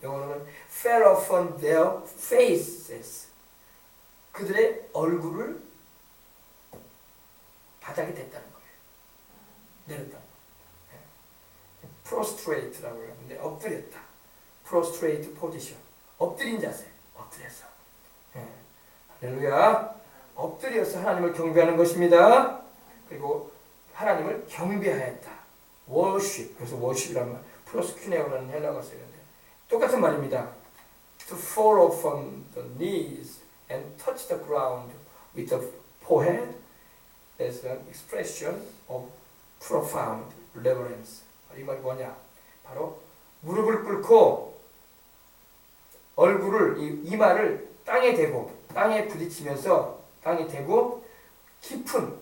영어로는 fell upon their faces. 그들의 얼굴을 바닥에 댔다는 거예요. 내렸다. prostrate라고 하는데 엎드렸다. prostrate position. 엎드린 자세. 엎드려서. 할렐루야. 엎드려서 하나님을 경배하는 것입니다. 그리고 하나님을 경배하였다. worship. 그래서 worship이라는 말. proskuneo라는 헬라어가 쓰는데 똑같은 말입니다. to fall upon the knees and touch the ground with the forehead as an expression of profound reverence. 이 말이 뭐냐? 바로 무릎을 꿇고 얼굴을, 이마를 땅에 대고, 땅에 부딪히면서 땅에 대고 깊은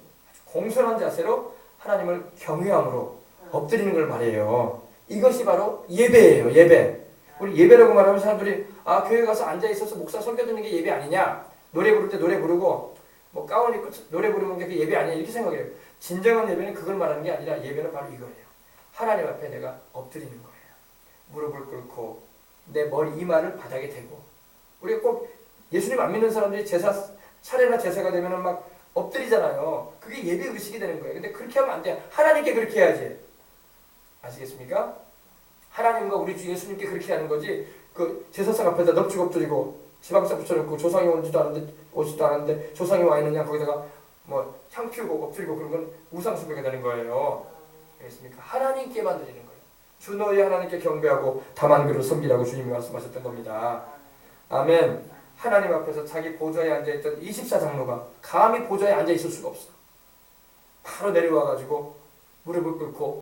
공손한 자세로 하나님을 경외함으로 엎드리는 걸 말해요. 이것이 바로 예배예요. 예배. 우리 예배라고 말하면 사람들이 교회 가서 앉아있어서 목사 설교 듣는 게 예배 아니냐, 노래 부를 때 노래 부르고 뭐 가운 입고 노래 부르는 게 예배 아니냐 이렇게 생각해요. 진정한 예배는 그걸 말하는 게 아니라 예배는 바로 이거예요. 하나님 앞에 내가 엎드리는 거예요. 무릎을 꿇고 내 머리, 이마를 바닥에 대고. 우리가 꼭 예수님 안 믿는 사람들이 차례나 제사가 되면 막 엎드리잖아요. 그게 예배 의식이 되는 거예요. 근데 그렇게 하면 안 돼요. 하나님께 그렇게 해야지. 아시겠습니까? 하나님과 우리 주 예수님께 그렇게 하는 거지. 그 제사상 앞에다 넙죽 엎드리고 지방사 붙여놓고 조상이 오지도 않았는데 조상이 와 있느냐 거기다가 향 피우고 엎드리고 그런 건 우상숭배가 되는 거예요. 알겠습니까? 하나님께만 드리는 거예요. 주 너희 하나님께 경배하고 다만 그를 섬기라고 주님이 말씀하셨던 겁니다. 아멘. 하나님 앞에서 자기 보좌에 앉아있던 24장로가 감히 보좌에 앉아있을 수가 없어. 바로 내려와가지고 무릎을 꿇고